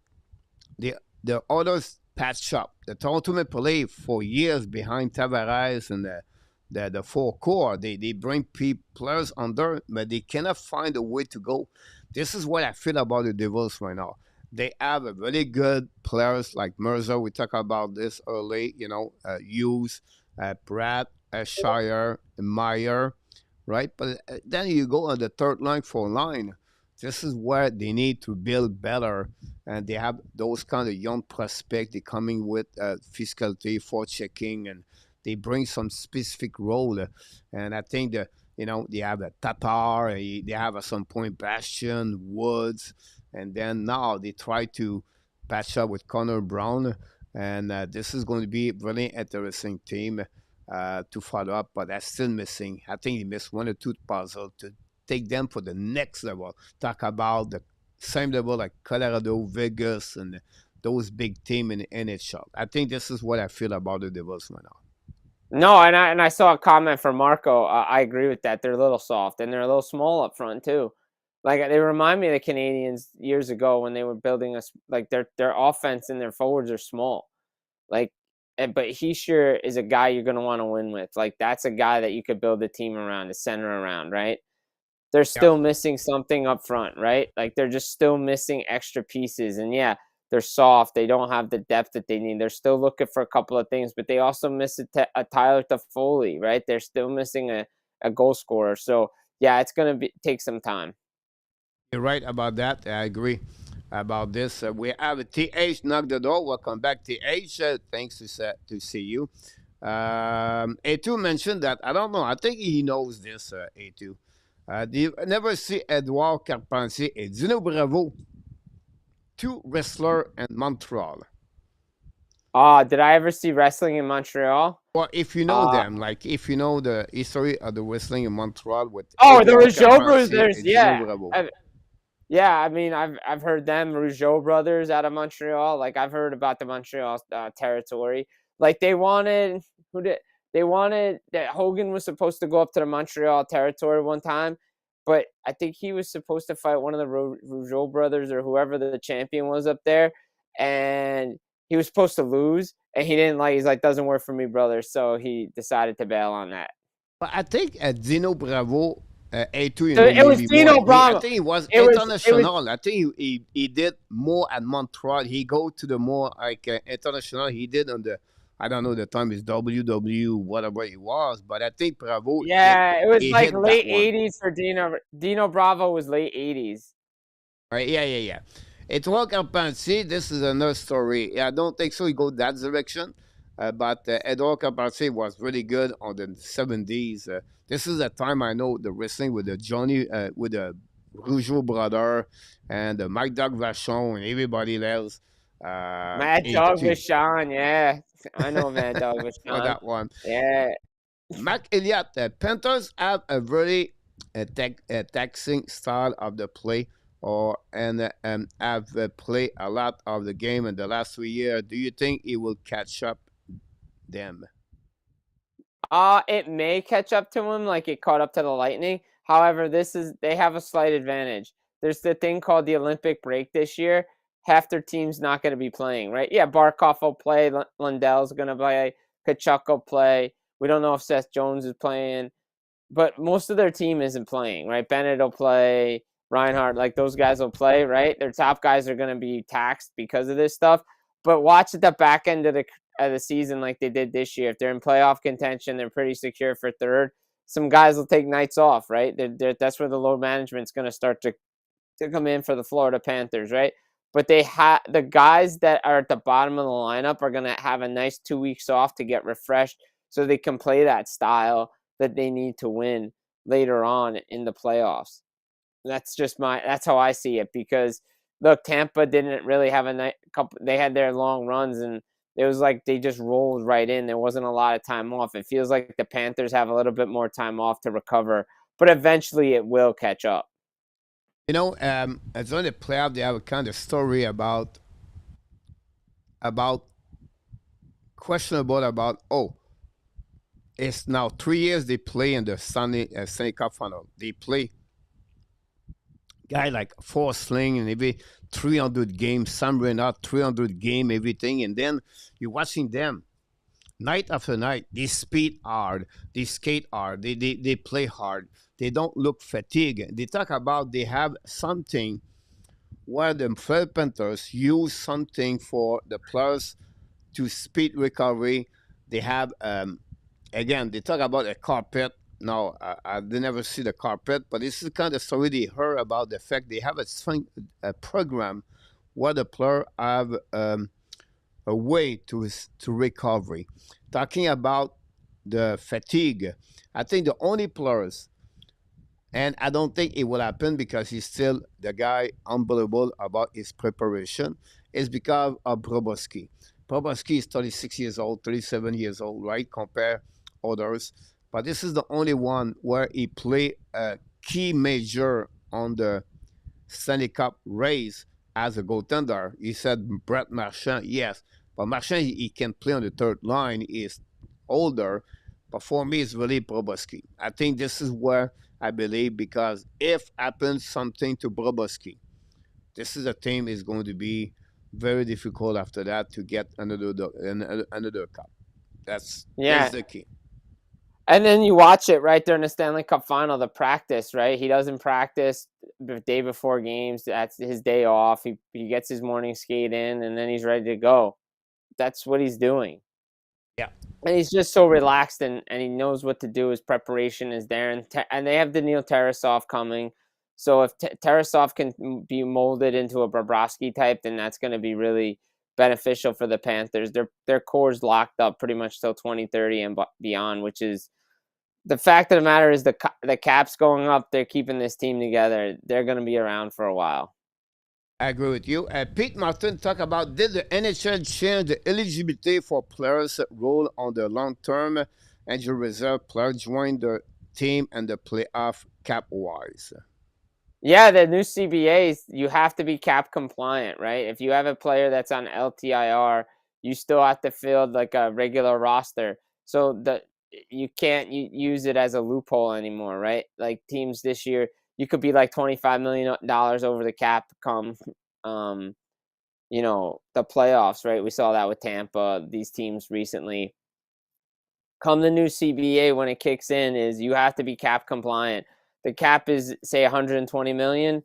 the the others patch up. The Toronto Maple Leafs for years behind Tavares and the four core. They bring players under, but they cannot find a way to go. This is what I feel about the Devils right now. They have a really good players like Mercer. We talked about this early. Hughes, Pratt, Shire, Meyer, right? But then you go on the third line for line. This is where they need to build better, and they have those kind of young prospects. They coming with physicality for checking, and they bring some specific role. And I think that they have a Tatar, they have at some point Bastion, Woods, and then now they try to patch up with Connor Brown, and this is going to be a really interesting team to follow up. But that's still missing. I think they missed one or two puzzles to take them for the next level. Talk about the same level like Colorado, Vegas, and those big teams in the NHL. I think this is what I feel about the Devils right now. no, and I saw a comment from Marco. I agree with that. They're a little soft and they're a little small up front too. Like they remind me of the Canadiens years ago when they were building us. Like their offense and their forwards are small. Like, but he sure is a guy you're going to want to win with. Like that's a guy that you could build a team around, a center around, right? They're Yeah. still missing something up front, right? Like they're just still missing extra pieces. And yeah, they're soft. They don't have the depth that they need. They're still looking for a couple of things, but they also miss a Tyler Toffoli, right? They're still missing a goal scorer. So yeah, it's going to take some time. You're right about that. I agree about this. We have a TH knock the door. Welcome back, TH. Thanks to see you. A2 mentioned that. I don't know. I think he knows this, A2. Do you never see Edouard Carpentier et Dino Bravo, two wrestlers in Montreal? Did I ever see wrestling in Montreal? Well, if you know Uh, them, like if you know the history of the wrestling in Montreal with the Edouard Rougeau Carpentier brothers. et Dino Yeah. Bravo. Yeah, I mean, I've heard them Rougeau brothers out of Montreal. Like I've heard about the Montreal territory. Like who did they wanted that Hogan was supposed to go up to the Montreal territory one time, but I think he was supposed to fight one of the Rougeau brothers or whoever the champion was up there, and he was supposed to lose, and he didn't like. He's like, doesn't work for me, brother. So he decided to bail on that. But I think Dino Bravo, A2, So it was maybe more Dino like me. I Bravo. think he was It was international. I think he did more at Montreal. He go to the more like international. He did on the, I don't know the time is WW whatever it was, but I think Bravo Yeah, it was he like hit that late one. '80s for Dino. Dino Bravo was late '80s. Right? Yeah. It's Walk Up and See. This is another story. Yeah, I don't think so. He go that direction. But Edouard Carpentier was really good on the 70s. This is a time I know the wrestling with the Johnny, with the Rougeau brother and the Mike Doug Vachon and everybody else. Mad Dog 82 Vachon, yeah, I know Mad Dog for Vachon. that one. Yeah, Mac Elliott, Panthers have a very taxing style of the play, and have played a lot of the game in the last 3 years. Do you think it will catch up them? it may catch up to him like it caught up to the Lightning. However, they have a slight advantage. There's the thing called the Olympic break this year. Half their team's not going to be playing, right? Yeah, Barkov will play. Lundell's going to play. Kachuk will play. We don't know if Seth Jones is playing, but most of their team isn't playing, right? Bennett will play. Reinhardt, like those guys will play, right? Their top guys are going to be taxed because of this stuff. But watch at the back end of the season, like they did this year. If they're in playoff contention, they're pretty secure for third. Some guys will take nights off, right? That's where the load management's going to start to come in for the Florida Panthers, right? But the guys that are at the bottom of the lineup are going to have a nice 2 weeks off to get refreshed, so they can play that style that they need to win later on in the playoffs. That's how I see it, because look, Tampa didn't really have a night couple. They had their long runs, and it was like they just rolled right in. There wasn't a lot of time off. It feels like the Panthers have a little bit more time off to recover, but eventually it will catch up. As on the playoff, they have a kind of story about questionable about it's now 3 years they play in the Stanley Cup final. They play guy like four sling and maybe 300 games, some ran out 300 game, everything, and then you're watching them night after night. They speed hard, they skate hard, they play hard. They don't look fatigued. They talk about they have something where the Florida Panthers use something for the players to speed recovery. They have again, they talk about a carpet. No, I did never see the carpet, but this is kind of story they heard about the fact they have a program where the player have a way to recovery. Talking about the fatigue, I think the only players, and I don't think it will happen because he's still the guy unbelievable about his preparation, is because of Broboski. Broboski is 36 years old, 37 years old, right? Compare others. But this is the only one where he played a key major on the Stanley Cup race as a goaltender. He said Brett Marchand, yes. But Marchand, he can play on the third line. He's older. But for me, it's really Broboski. I think this is where I believe, because if happens something to Broboski, this is a team is going to be very difficult after that to get another cup. That's Yeah, the key. and then you watch it right during the Stanley Cup final, the practice, right? He doesn't practice the day before games. That's his day off. He gets his morning skate in, and then he's ready to go. That's what he's doing. Yeah, And he's just so relaxed, and he knows what to do. His preparation is there, and they have Daniil Tarasov coming. So if Tarasov can be molded into a Bobrovsky type, then that's going to be really beneficial for the Panthers. Their core is locked up pretty much till 2030 and beyond, which is the fact of the matter is the cap's going up. They're keeping this team together. They're going to be around for a while. I agree with you. Pete Martin talked about, did the NHL change the eligibility for players' role on the long term and your reserve players join the team and the playoff cap wise? Yeah, the new CBAs, you have to be cap compliant, right? If you have a player that's on LTIR, you still have to field like a regular roster. So you can't use it as a loophole anymore, right? Like teams this year, you could be like $25 million over the cap come um, the playoffs, right? We saw that with Tampa, these teams recently. Come the new CBA, when it kicks in, is you have to be cap compliant. The cap is say 120 million.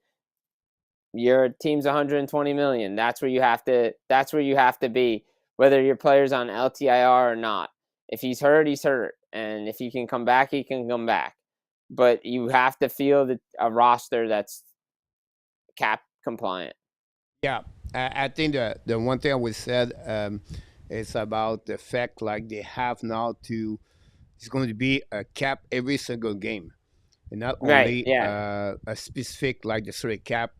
Your team's 120 million. That's where you have to be, whether your player's on LTIR or not. If he's hurt, he's hurt. And if he can come back, he can come back. But you have to field a roster that's cap compliant. Yeah, I think the one thing I would said is about the fact like they have now to, it's going to be a cap every single game, and not Right. only Yeah. a specific like the salary cap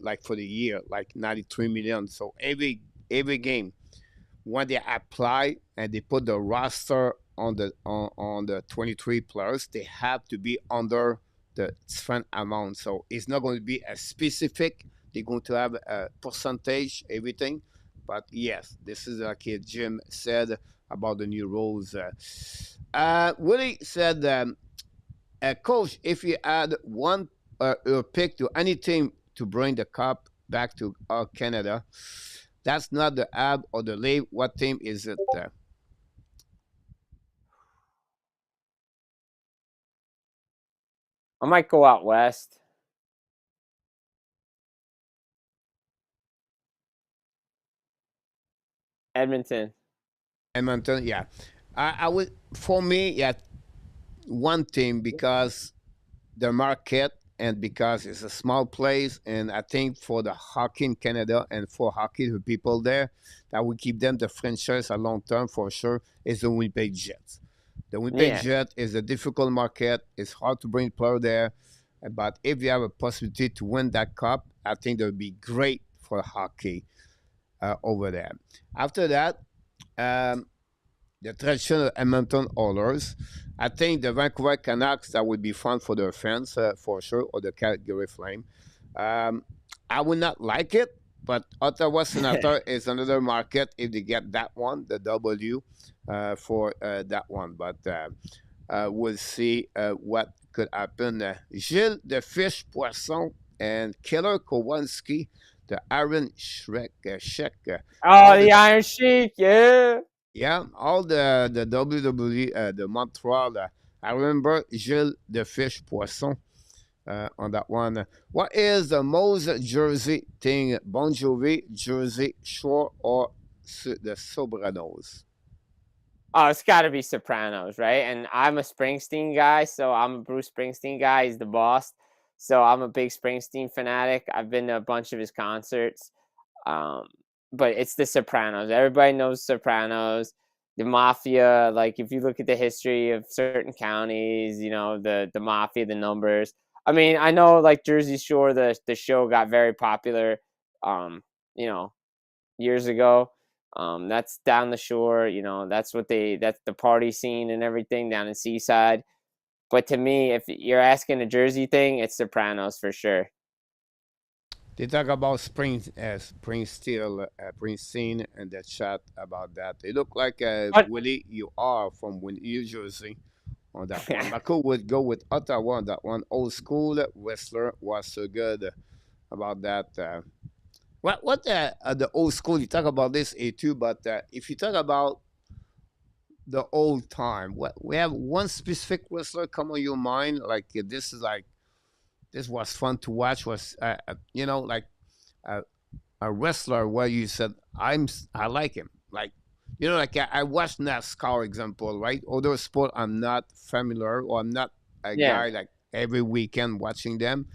like for the year like 93 million. So every game when they apply and they put the roster on the 23 players, they have to be under the different amount. So it's not going to be a specific. They're going to have a percentage, everything. But yes, this is like Jim said about the new rules. Willie said, Coach, if you add one pick to any team to bring the cup back to Canada, that's not the Ab or the Leaf. What team is it? I might go out west. Edmonton. Edmonton, yeah. I would, for me, yeah, one team because the market and because it's a small place, and I think for the hockey in Canada and for hockey the people there, that will keep them the franchise a long term for sure is the Winnipeg Jets. The Winnipeg Yeah. Jet is a difficult market. It's hard to bring player there, but if you have a possibility to win that cup, I think that would be great for hockey over there. After that, um, the traditional Edmonton Oilers. I think the Vancouver Canucks, that would be fun for their fans for sure, or the Calgary Flame. Um, I would not like it, but Ottawa Senator is another market if they get that one, the W for that one. But we'll see what could happen. Gilles the Fish Poisson and Killer Kowalski, the Iron Shrek, Sheck, Oh, all the the Iron Sheik, yeah. yeah, all the WWE, the Montreal. I remember Gilles the Fish Poisson on that one. What is the most Jersey thing? Bon Jovi, Jersey Shore, or the Sobranos? Oh, it's got to be Sopranos, right? And I'm a Springsteen guy, so I'm a Bruce Springsteen guy. He's the boss, so I'm a big Springsteen fanatic. I've been to a bunch of his concerts. Um, but it's the Sopranos. Everybody knows Sopranos. The mafia, like if you look at the history of certain counties, the mafia, the numbers. I mean, I know like Jersey Shore, the show got very popular, you know, years ago. That's down the shore, that's the party scene and everything down in Seaside. But to me, if you're asking a Jersey thing, it's Sopranos for sure. They talk about Springsteen and the chat about that. They look like But Willie, you are from New Jersey on that one. Marco would go with Ottawa on that one. Old school wrestler was so good about that. What the old school? You talk about this a too, but if you talk about the old time, what we have one specific wrestler come on your mind? Like this is like this was fun to watch. Was like uh, a wrestler where you said I like him. Like like I watched NASCAR example, right? Other sport I'm not familiar or I'm not a yeah. guy like every weekend watching them.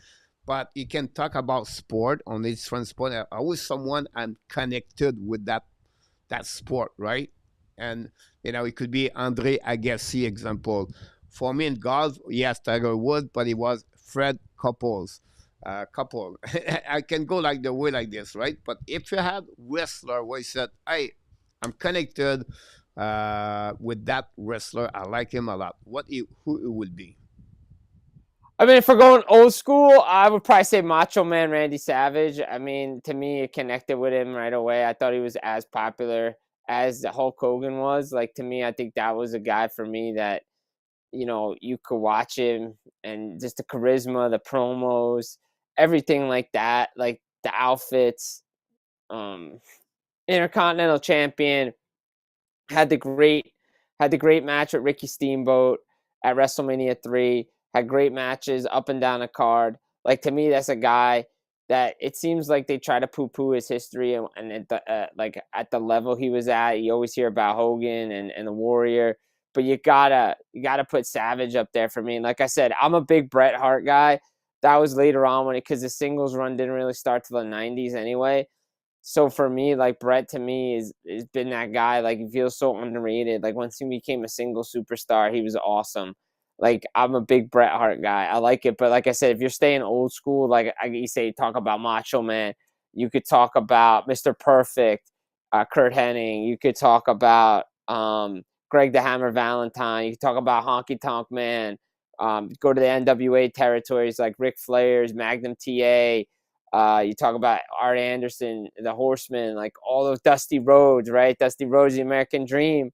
But you can talk about sport on this different sport. I always someone I'm connected with that sport, right? And it could be Andre Agassi example. For me in golf, yes, Tiger Woods, but it was Fred Couples. Couple. I can go like the way like this, right? But if you have wrestler where you said, "Hey, I'm connected with that wrestler. I like him a lot." Who it would be? I mean, if we're going old school, I would probably say Macho Man Randy Savage. I mean, to me, it connected with him right away. I thought he was as popular as Hulk Hogan was. Like to me, I think that was a guy for me that you could watch him and just the charisma, the promos, everything like that, like the outfits. Um, Intercontinental champion, had the great had the great match with Ricky Steamboat at WrestleMania 3. Had great matches up and down the card. Like to me, that's a guy that it seems like they try to poo-poo his history and at the like at the level he was at. You always hear about Hogan and the Warrior, but you gotta put Savage up there for me. And like I said, I'm a big Bret Hart guy. That was later on when because the singles run didn't really start till the '90s anyway. So for me, like Brett to me is been that guy. Like he feels so underrated. Like once he became a single superstar, he was awesome. Like I'm a big Bret Hart guy. I like it, but like I said, if you're staying old school, like you say, talk about Macho Man. You could talk about Mr. Perfect, Kurt Hennig. You could talk about Greg the Hammer Valentine. You could talk about Honky Tonk Man. Go to the NWA territories like Ric Flair's Magnum TA. You talk about Art Anderson, the Horseman, like all those Dusty Rhodes, right? Dusty Rhodes, the American Dream.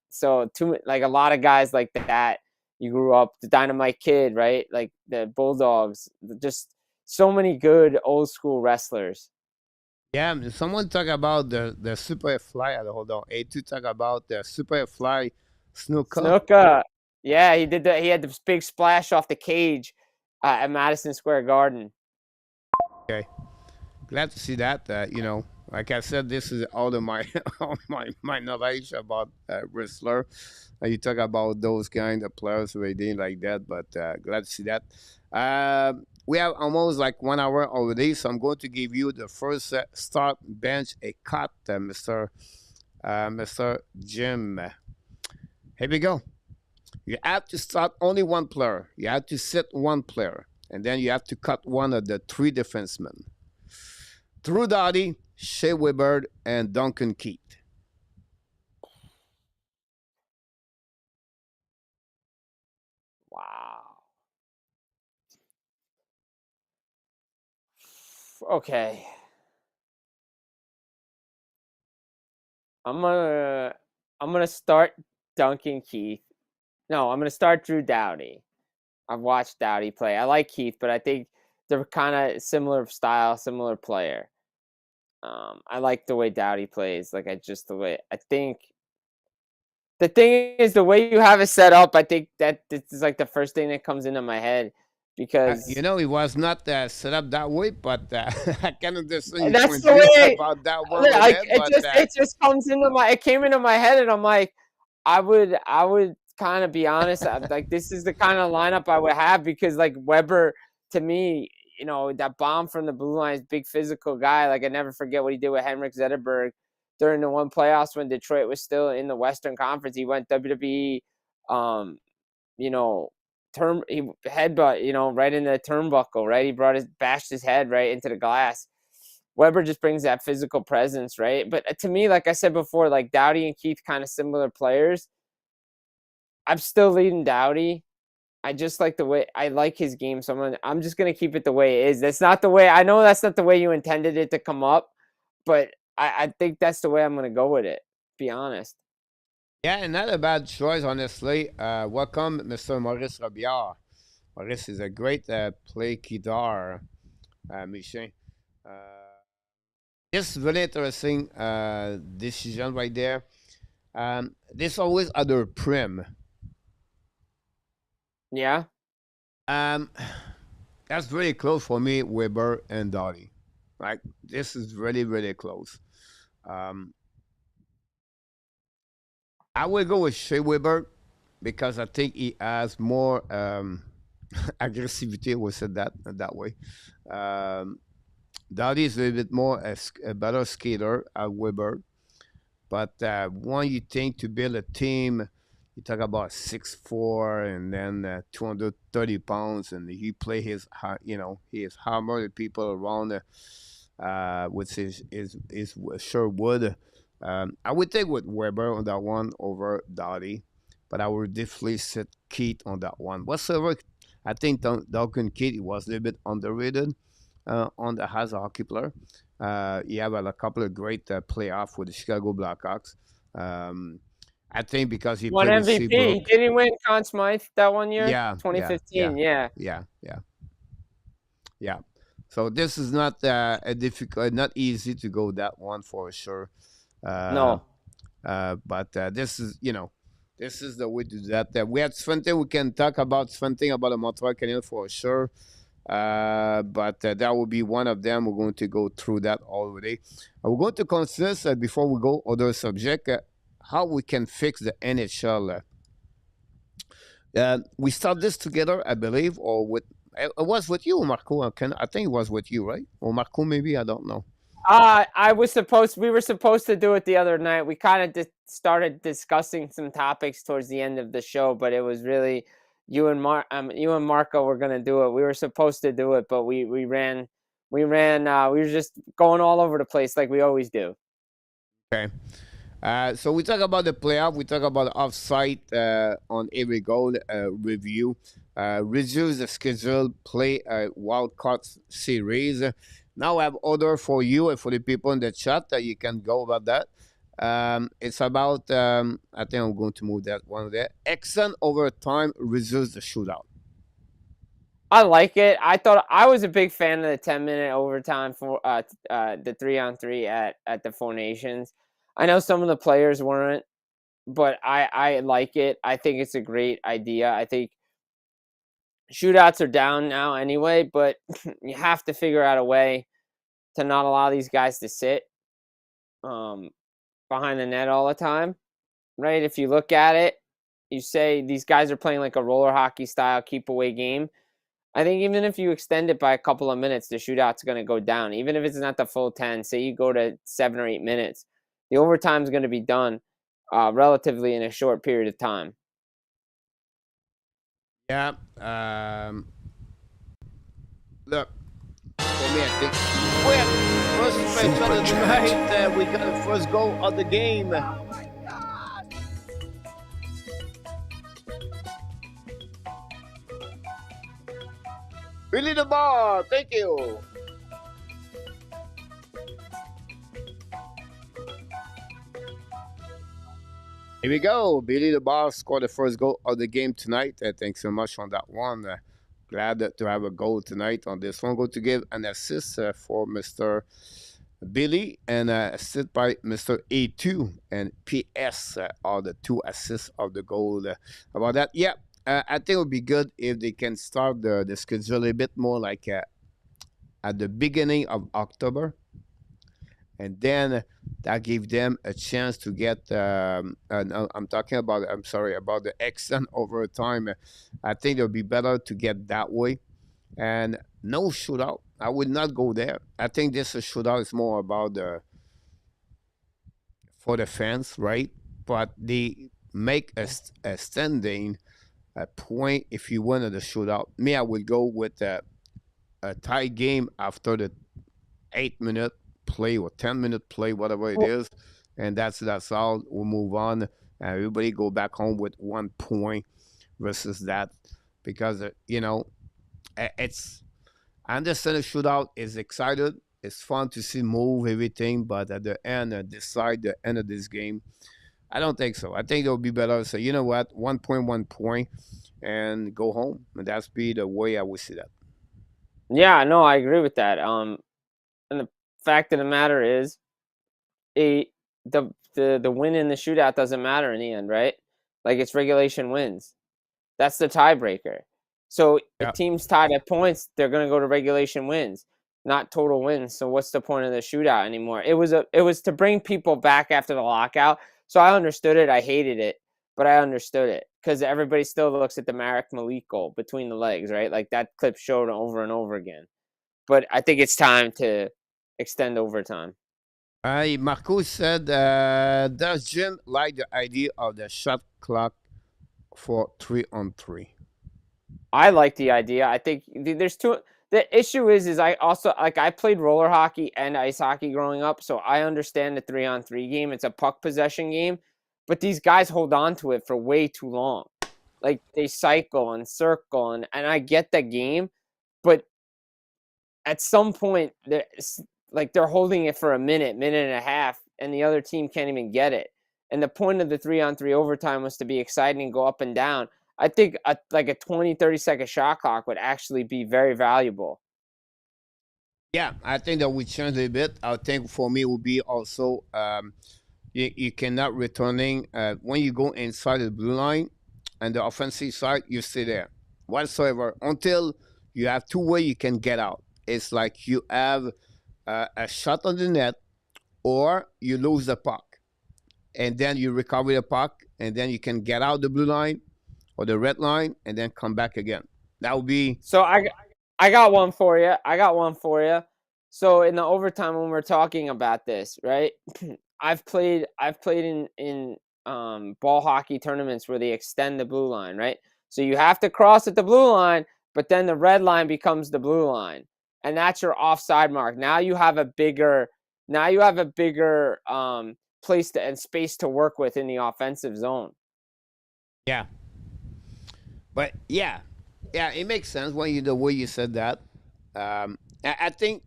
So like a lot of guys like that. You grew up, the Dynamite Kid, right? Like the Bulldogs, just so many good old school wrestlers. Yeah, someone talk about the Superfly. Hold on, A to talk about the Superfly Snooker. Snuka, yeah, he did that. He had this big splash off the cage at Madison Square Garden. Okay, glad to see that. Like I said, this is all of my all my knowledge about wrestler. You talk about those kind of players already like that, but glad to see that. We have almost like 1 hour already, so I'm going to give you the first start bench a cut, Mr. Jim. Here we go. You have to start only one player. You have to sit one player, and then you have to cut one of the three defensemen. Drew Doughty, Shea Weber, and Duncan Keith. Wow. Okay. I'm gonna I'm gonna start Duncan Keith. No, I'm gonna start Drew Doughty. I've watched Doughty play. I like Keith, but I think they're kind of similar style, similar player. I like the way Doughty plays. Like I just the way I think the thing is the way you have it set up. I think that this is like the first thing that comes into my head because It was not set up that way, but I can understand your that's point the of view way. about that one over Like there. But it just comes into my. It came into my head, and I'm like, I would kind of be honest. Like this is the kind of lineup I would have because like Weber to me, that bomb from the blue line is big physical guy. Like I never forget what he did with Henrik Zetterberg during the one playoffs when Detroit was still in the Western Conference. He went WWE, um, you know, he headbutt, right in the turnbuckle, right? He bashed his head right into the glass. Weber just brings that physical presence, right? But to me, like I said before, like Doughty and Keith, kind of similar players. I'm still leading Doughty. I just like the way I like his game, so I'm just gonna keep it the way it is. That's not the way I know that's not the way you intended it to come up, but I think that's the way I'm gonna go with it. Be honest. yeah, not a bad choice, honestly. Welcome, Mr. Maurice Robillard. Maurice is a great play guitar, musician. Uh, this is really interesting decision right there. There's always other prim. Yeah. Um, that's really close for me, Weber and Doughty. Like this is really really close. Um, I will go with Shea Weber because I think he has more aggressivity. We said that way. Um, Doughty is a little bit more a better skater at Weber, but when you think to build a team, you talk about 6'4" and then 230 pounds, and he play he is hammer the people around with his sure wood. I would take with Weber on that one over Doughty, but I would definitely sit Keith on that one. Whatsoever, I think Duncan Keith was a little bit underrated on the as a hockey player. He had a couple of great playoff with the Chicago Blackhawks. Um, I think because he Won played with MVP. Seabrook. Did he win Conn Smythe that one year? Yeah, yeah, yeah, 2015. Yeah. yeah, yeah, yeah. So this is not a difficult, not easy to go that one for sure. Uh, No. but this is, this is the way to do that. We had Svante. We can talk about Svante about the Montreal Canadiens for sure. But that will be one of them. We're going to go through that already. We're going to consider before we go other subject how we can fix the NHL. We start this together, I believe, or with it was with you, Marco. I think it was with you, right? Or Marco, maybe I don't know. We were supposed to do it the other night. We kind of started discussing some topics towards the end of the show, but it was really you and Marco were gonna do it. We were supposed to do it, but we were just going all over the place like we always do. Okay. So we talk about the playoff. We talk about offsite on every goal review. Reduce the schedule, play wild card series. Now I have order for you and for the people in the chat that you can go about that. It's about I think I'm going to move that one there. Exxon overtime reduce the shootout. I like it. I thought I was a big fan of the 10-minute overtime for the 3-on-3 at the Four Nations. I know some of the players weren't, but I like it. I think it's a great idea. I think shootouts are down now anyway, but you have to figure out a way to not allow these guys to sit. um, behind the net all the time, right? If you look at it, you say these guys are playing like a roller hockey style keep away game. I think even if you extend it by a couple of minutes, the shootout's going to go down. Even if it's not the full 10, say you go to 7 or 8 minutes, the overtime's going to be done relatively in a short period of time. Yeah. Look, for me, I think. Well, first match of the night, we got the first goal of the game. Billy the ball. Thank you. Here we go. Billy the ball scored the first goal of the game tonight. Thanks so much on that one. Glad to have a goal tonight on this one. Go to give an assist for Mr. Billy and assist by Mr. A2 and PS are the two assists of the goal. About that, yeah, I think it would be good if they can start the schedule a bit more like at the beginning of October, and then that gave them a chance to get. I'm talking about. I'm sorry about the extent over time. I think it would be better to get that way, and no shootout. I would not go there. I think this shootout is more about the for the fans, right? But they make a standing a point if you win the shootout. Me, I would go with a tie game after the 8 minute play or 10 minute play, whatever it is, and that's all. We'll move on. Everybody go back home with 1 point versus that because it's. I understand the shootout is excited. It's fun to see move everything, but at the end, decide the end of this game. I don't think so. I think it would be better to say, you know what, 1 point, and go home. And that's be the way I would see that. Yeah, no, I agree with that. And the fact of the matter is, a the win in the shootout doesn't matter in the end, right? Like it's regulation wins. That's the tiebreaker. So if Yeah. teams tied at points, they're going to go to regulation wins, not total wins. So what's the point of the shootout anymore? It was to bring people back after the lockout. So I understood it. I hated it, but I understood it because everybody still looks at the Marek Malik goal between the legs, right? Like that clip showed over and over again. But I think it's time to extend overtime. Marco said, does Jim like the idea of the shot clock for 3-on-3? I like the idea. I think there's two. The issue is I also like I played roller hockey and ice hockey growing up, so I understand the 3-on-3 game. It's a puck possession game, but these guys hold on to it for way too long. Like they cycle and circle, and I get the game, but at some point, they're holding it for a minute, minute and a half, and the other team can't even get it. And the point of the 3-on-3 overtime was to be exciting and go up and down. I think like a 20, 30-second shot clock would actually be very valuable. Yeah, I think that would change a bit. I think for me it would be also you cannot returning when you go inside the blue line and the offensive side, you stay there whatsoever until you have two way you can get out. It's like you have a shot on the net or you lose the puck and then you recover the puck and then you can get out the blue line or the red line and then come back again. That would be So I got one for you. I got one for you. So in the overtime when we're talking about this, right? I've played in ball hockey tournaments where they extend the blue line, right? So you have to cross at the blue line, but then the red line becomes the blue line, and that's your offside mark. Now you have a bigger place to and space to work with in the offensive zone. yeah. But yeah, yeah, it makes sense when you the way you said that. I think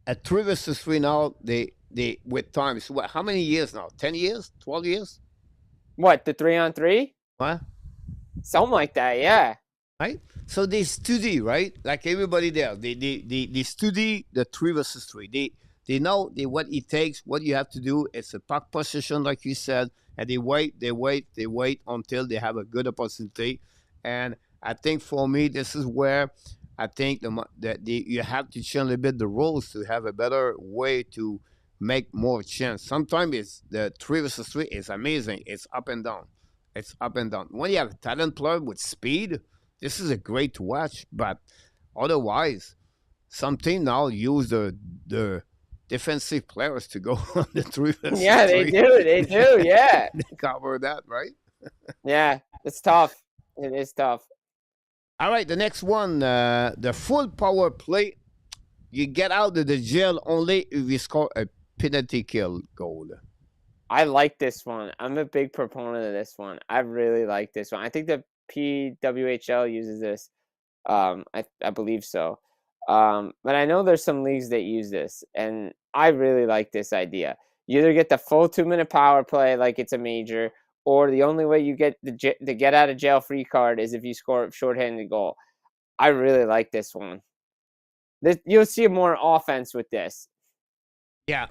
at 3 versus 3 now they with time. So what? How many years now? 10 years? 12 years? What, the 3-on-3? What? Something like that, yeah. Right? So they study, right? Like everybody there, they study the 3 versus 3. They know what it takes, what you have to do. It's a puck position, like you said, and they wait until they have a good opportunity. And I think for me, this is where I think you have to change a bit the rules to have a better way to make more chance. Sometimes it's the 3 versus 3 is amazing. It's up and down. It's up and down. When you have a talent player with speed, this is a great to watch. But otherwise, some team now use the defensive players to go on the 3 versus Yeah, they 3. do. They do. Yeah. They cover that, right? Yeah. It's tough. It is tough. All right, the next one, the full power play. You get out of the jail only if you score a penalty kill goal. I like this one. I'm a big proponent of this one. I really like this one. I think the PWHL uses this. I believe so. But I know there's some leagues that use this, and I really like this idea. You either get the full 2-minute power play like it's a major, or the only way you get the get out of jail free card is if you score a shorthanded goal. I really like this one. You'll see more offense with this. Yeah,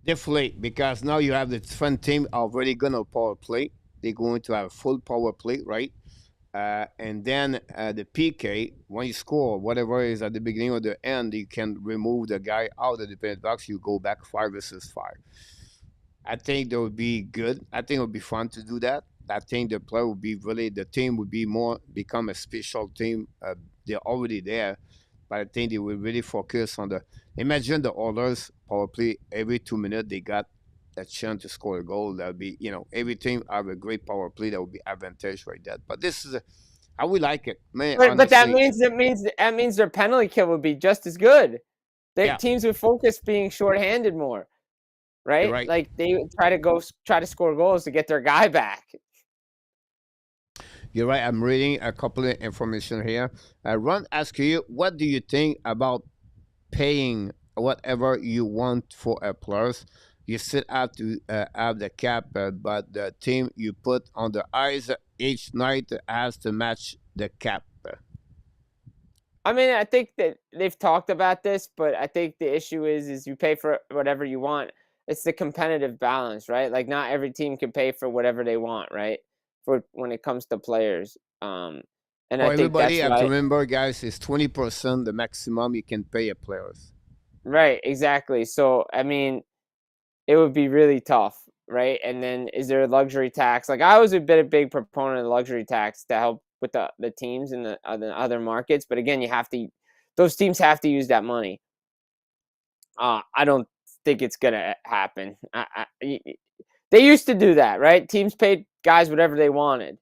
definitely, because now you have the different team already gonna power play. They're going to have full power play, right? And then the PK, when you score, whatever is at the beginning or the end, you can remove the guy out of the penalty box. You go back 5 versus 5. I think that would be good. I think it would be fun to do that. I think the player would be really, the team would be more, become a special team. They're already there, but I think they will really focus on the, imagine the Oilers power play every 2 minutes, they got a chance to score a goal. That would be, every team have a great power play. That would be advantage right there. But this is, I would like it. Man, But honestly, that means their penalty kill would be just as good. Their yeah, teams would focus being shorthanded more, you're right? right. Like they would try to score goals to get their guy back. You're right. I'm reading a couple of information here. Ron asks you, what do you think about paying whatever you want for a plus? You still have to have the cap, but the team you put on the ice each night has to match the cap. I mean, I think that they've talked about this, but I think the issue is you pay for whatever you want. It's the competitive balance, right? Like not every team can pay for whatever they want, right? For when it comes to players. And I For think everybody, that's you have to why. remember, guys, it's 20% the maximum you can pay a players. Right, exactly. So I mean, it would be really tough, right? And then is there a luxury tax? Like I was a big proponent of the luxury tax to help with the teams in the other markets, but again, you have to those teams have to use that money. I don't think it's gonna happen. They used to do that, right? Teams paid guys whatever they wanted,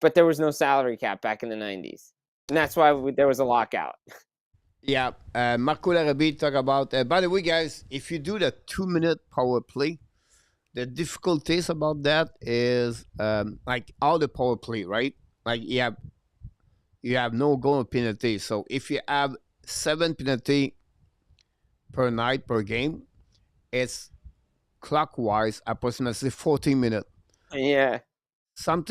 but there was no salary cap back in the '90s, and that's why there was a lockout. Yeah, Marco Larrabee talk about. By the way, guys, if you do the 2 minute power play, the difficulties about that is like all the power play, right? Like you have no goal penalty. So if you have 7 penalty per night per game, it's clockwise approximately 14 minutes. Yeah, Some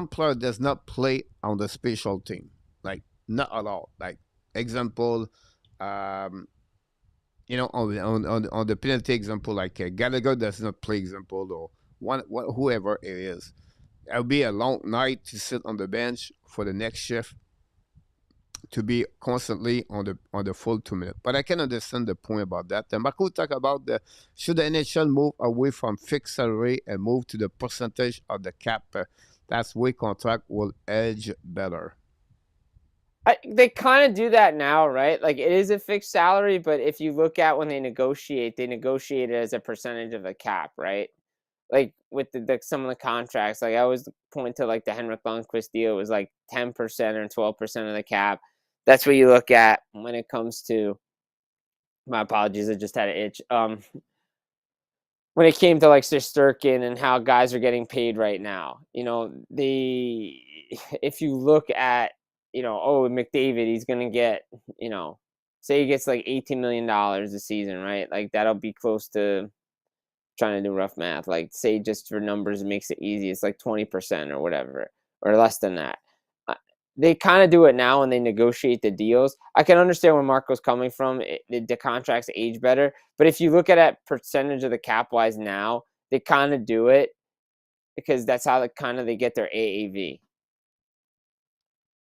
player does not play on the special team, like not at all. Like example, um, on the penalty example, like Gallagher does not play example or whoever it is. It'll be a long night to sit on the bench for the next shift to be constantly on the full 2 minutes. But I can understand the point about that. And Marco talk about the should the NHL move away from fixed salary and move to the percentage of the cap. That's way contract will edge better. they kind of do that now, right? Like it is a fixed salary, but if you look at when they negotiate it as a percentage of the cap, right? Like with some of the contracts, like I always point to like the Henrik Lundqvist deal was like 10% or 12% of the cap. That's what you look at when it comes to. My apologies, I just had an itch. When it came to like Sisterkin and how guys are getting paid right now, the if you look at oh McDavid, he's gonna get say he gets like $18 million a season, right? Like that'll be close to trying to do rough math, like say just for numbers, it makes it easy. It's like 20% or whatever, or less than that. Uh, They kind of do it now when they negotiate the deals. I can understand where Marco's coming from. The contracts age better, but if you look at it percentage of the cap wise now, they kind of do it because that's how they get their AAV.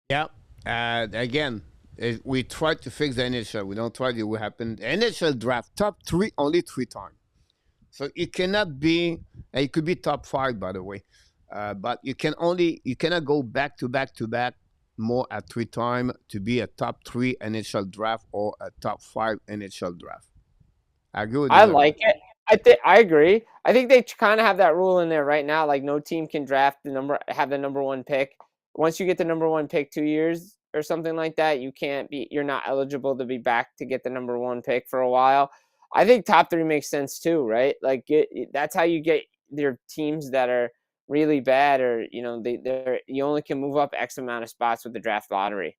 Yeah. Again, We try to fix the NHL. We don't try to what happened. The NHL draft top three only 3 times. So it cannot be. It could be top five, by the way, but you cannot go back to back to back more at 3 times to be a top three NHL draft or a top five NHL draft. I agree with I disagree. like it. I agree. I think they kind of have that rule in there right now. Like no team can have the number one pick. Once you get the number one pick 2 years or something like that, you're not eligible to be back to get the number one pick for a while. I think top three makes sense too, right? Like that's how you get your teams that are really bad, or you only can move up X amount of spots with the draft lottery.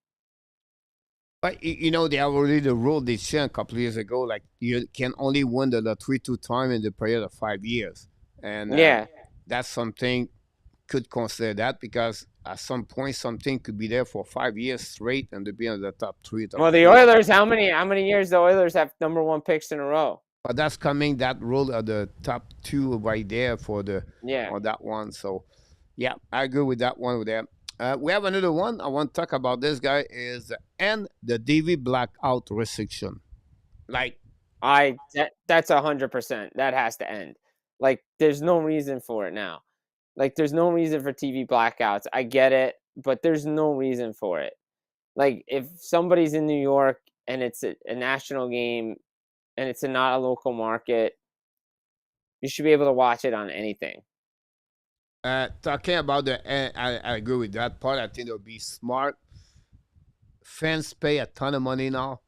But they already the rule they changed a couple of years ago. Like you can only win the lottery 2 times in the period of 5 years, and Yeah. that's something could consider that because at some point something could be there for 5 years straight and to be on the top three. Well, the Oilers, how many years the Oilers have number one picks in a row? But that's coming that rule of the top two right there for the Yeah. on that one. So yeah, I agree with that one with them. We have another one. I want to talk about this guy is and the DV blackout restriction. Like That's 100%. That has to end. Like, there's no reason for it now. Like, there's no reason for TV blackouts. I get it, but there's no reason for it. Like, if somebody's in New York and it's a national game and it's not a local market, you should be able to watch it on anything. talking about I agree with that part. I think it'll be smart. Fans pay a ton of money now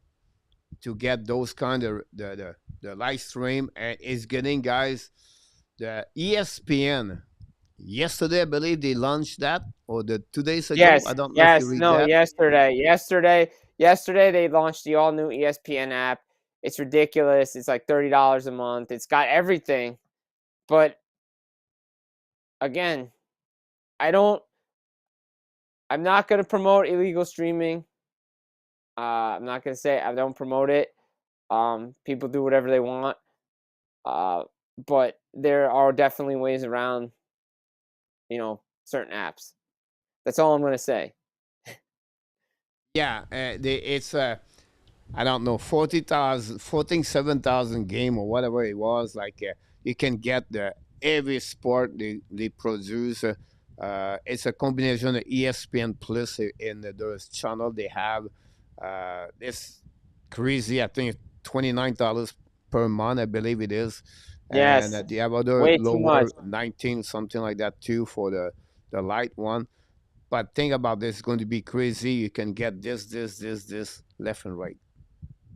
to get those kind of the live stream, and it's getting guys the ESPN. Yesterday, I believe they launched that, or the 2 days ago. Yes, I don't know if you yes, read no, that. yesterday they launched the all new ESPN app. It's ridiculous. It's like $30 a month. It's got everything, but again, I'm not going to promote illegal streaming. I'm not going to say I don't promote it. People do whatever they want. But there are definitely ways around, certain apps. That's all I'm going to say. Yeah, it's I don't know 7,000 game or whatever it was. Like you can get every sport they produce. It's a combination of ESPN Plus in those channel they have. It's crazy. I think $29 per month. I believe it is. Yes, And they have other way too lower much. 19 something like that too for the light one. But think about this, it's going to be crazy. You can get this left and right.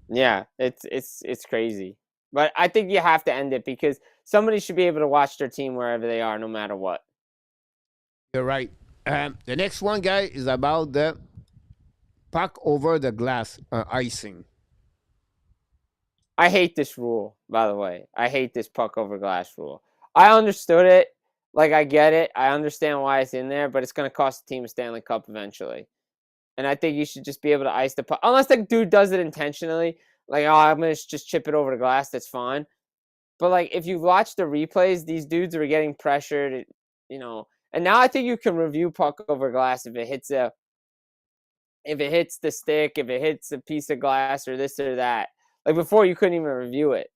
Yeah, it's crazy. But I think you have to end it because somebody should be able to watch their team wherever they are, no matter what. You're right. The next one, guy, is about the puck over the glass icing. I hate this rule, by the way. I hate this puck over glass rule. I understood it. Like, I get it. I understand why it's in there, but it's going to cost the team a Stanley Cup eventually. And I think you should just be able to ice the puck. Unless the dude does it intentionally. Like, oh, I'm going to just chip it over the glass. That's fine. But, like, if you watch the replays, these dudes are getting pressured, And now I think you can review puck over glass if it hits the stick, if it hits a piece of glass or this or that. Like, before, you couldn't even review it.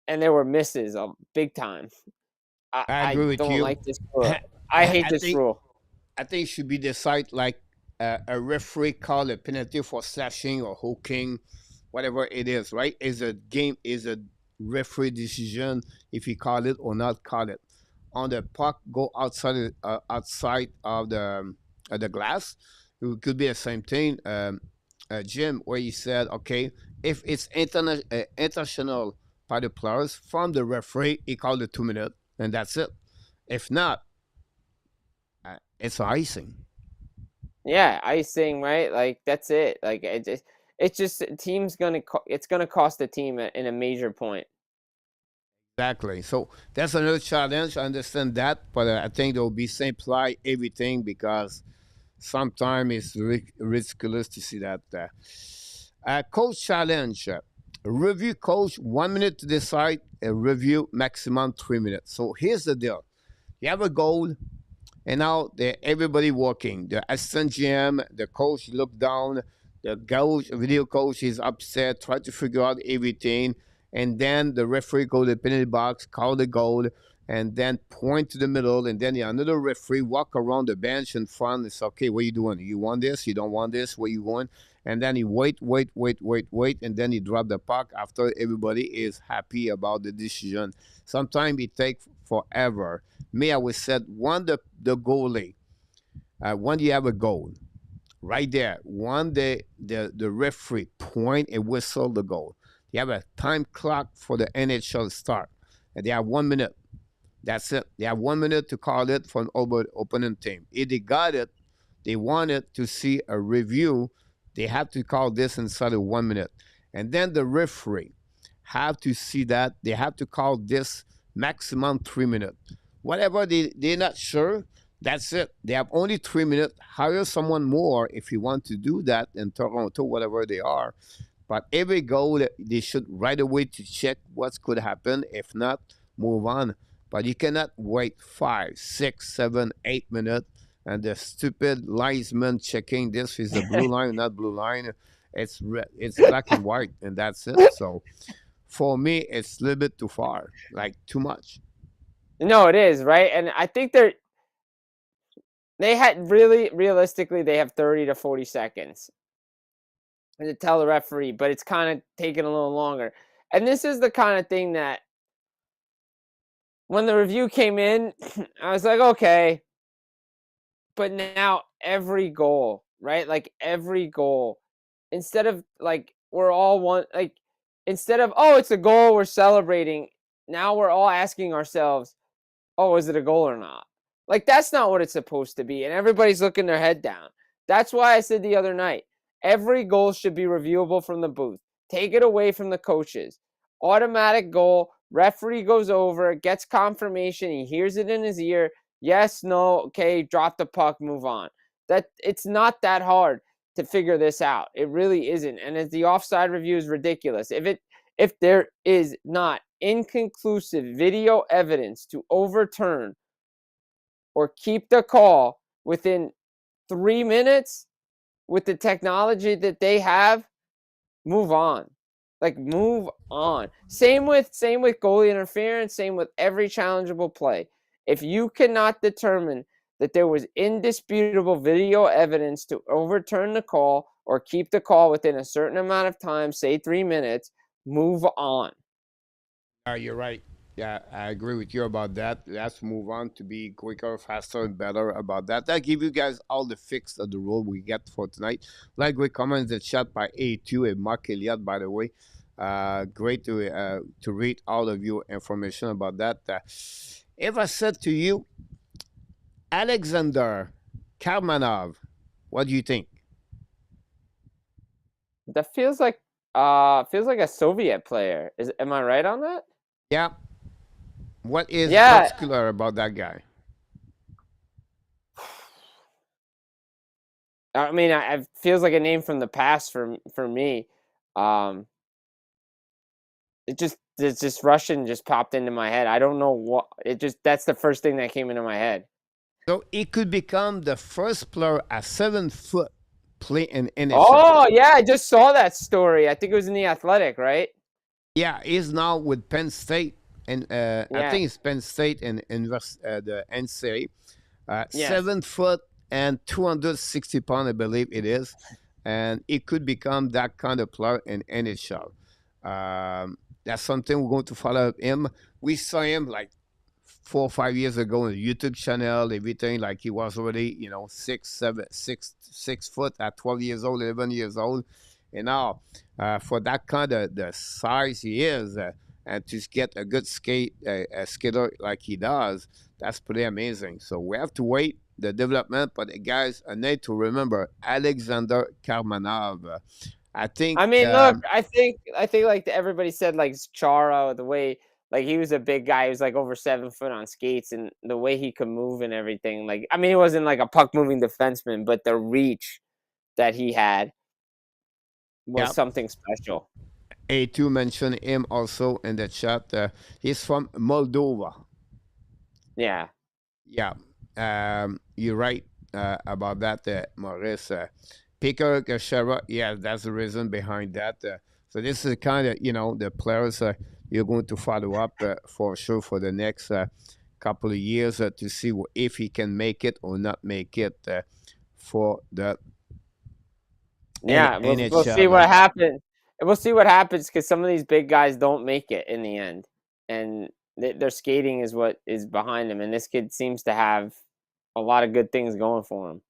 And there were misses big time. I agree with don't you. like this rule. I hate this rule. I think it should be decided like a referee call a penalty for slashing or hooking, whatever it is, right? Is a referee decision if he call it or not call it. On the puck, go outside of the glass. It could be the same thing, Jim, where he said, okay, if it's intentional by the players from the referee, he called it 2 minutes, and that's it. If not, it's icing. Yeah, icing, right? Like, that's it. Like, it's just it's gonna cost the team in a major point. Exactly. So that's another challenge. I understand that, but I think there will be simplify everything because sometimes it's ridiculous to see that. Coach challenge. Review coach 1 minute to decide. A review maximum 3 minutes. So here's the deal. You have a goal, and now everybody working. The assistant GM, the coach look down. The coach, video coach, is upset, try to figure out everything, and then the referee go to the penalty box, call the goal, and then point to the middle, and then the another referee walk around the bench in front and say, okay, what are you doing? You want this? You don't want this? Where you going? And then he wait, and then he drop the puck after everybody is happy about the decision. Sometimes it takes forever. Me, I was said, one the goalie, when you have a goal, right there, one the referee point and whistle the goal. You have a time clock for the NHL start, and they have 1 minute. That's it. They have 1 minute to call it for an opponent team. If they got it, they wanted to see a review. They have to call this inside of 1 minute, and then the referee have to see that they have to call this maximum 3 minutes. Whatever they're not sure, that's it. They have only 3 minutes. Hire someone more if you want to do that in Toronto, whatever they are. But every goal, they should right away to check what could happen. If not, move on. But you cannot wait 5, 6, 7, 8 minutes and the stupid linesman checking this is the blue line, not blue line. It's it's black and white, and that's it. So for me, it's a little bit too far, like too much. No, it is, right? And I think they had realistically they have 30 to 40 seconds to tell the referee, but it's kind of taking a little longer. And this is the kind of thing that when the review came in, I was like, okay, but now every goal, right? Like every goal, instead of like we're all one, like instead of oh it's a goal we're celebrating, now we're all asking ourselves, oh, is it a goal or not? Like that's not what it's supposed to be, and everybody's looking their head down. That's why I said the other night, every goal should be reviewable from the booth. Take it away from the coaches. Automatic goal, referee goes over, gets confirmation, he hears it in his ear. Yes, no, okay, drop the puck, move on. That it's not that hard to figure this out. It really isn't. And as the offside review is ridiculous. If there is not inconclusive video evidence to overturn or keep the call within 3 minutes with the technology that they have, move on. Like move on. Same with goalie interference, same with every challengeable play. If you cannot determine that there was indisputable video evidence to overturn the call or keep the call within a certain amount of time, say 3 minutes, move on. You're right. Yeah, I agree with you about that. Let's move on to be quicker, faster, and better about that. That give you guys all the fix of the rule we get for tonight. Like great comments in the chat by A2 and Mark Elliott, by the way. Great to read all of your information about that. If I said to you, Alexander Karmanov, what do you think? That feels like a Soviet player. Am I right on that? Yeah. What is Yeah. particular about that guy? I mean, it feels like a name from the past for me. It's just Russian just popped into my head. I don't know what it just. That's the first thing that came into my head. So he could become the first player at 7 foot play in NHL. Oh yeah, I just saw that story. I think it was in the Athletic, right? Yeah, he's now with Penn State, and I think it's Penn State and the NCAA. Yes. 7 foot and 260 pounds, I believe it is, and it could become that kind of player in NHL. That's something we're going to follow up him. We saw him like 4 or 5 years ago on the YouTube channel, everything like he was already, 6 foot at 12 years old, 11 years old. And now, for that kind of the size he is, and to get a good skater like he does, that's pretty amazing. So we have to wait the development, but guys, I need to remember Alexander Karmanov. I think. I mean, look, I think like everybody said, like Chara, the way like he was a big guy, he was like over 7 foot on skates, and the way he could move and everything. Like, I mean, he wasn't like a puck moving defenseman, but the reach that he had was something special. A2 mentioned him also in the chat. He's from Moldova. Yeah. Yeah. You're right about that, Maurice. Picker Kashara, yeah, that's the reason behind that. So this is kind of the players you're going to follow up for sure for the next couple of years to see if he can make it or not make it for the Yeah, we'll see NHL. what happens. We'll see what happens because some of these big guys don't make it in the end, and their skating is what is behind them. And this kid seems to have a lot of good things going for him.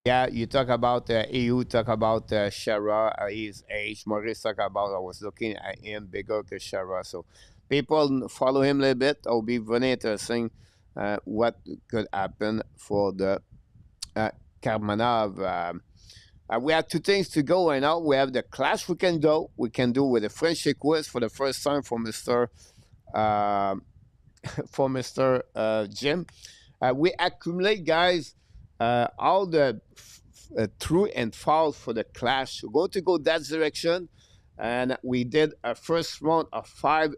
Yeah, you talk about EU, talk about Shara, his age. Maurice talk about I was looking at him bigger than Shara. So people follow him a little bit. It'll be very interesting what could happen for the uh, Karmanov. We have two things to go right now. We have the clash we can do. We can do with the Frenchy quiz for the first time for Mr. Uh, for Mr. Jim. We accumulate, guys, all the true and false for the clash. We're going to go that direction. And we did a first round of five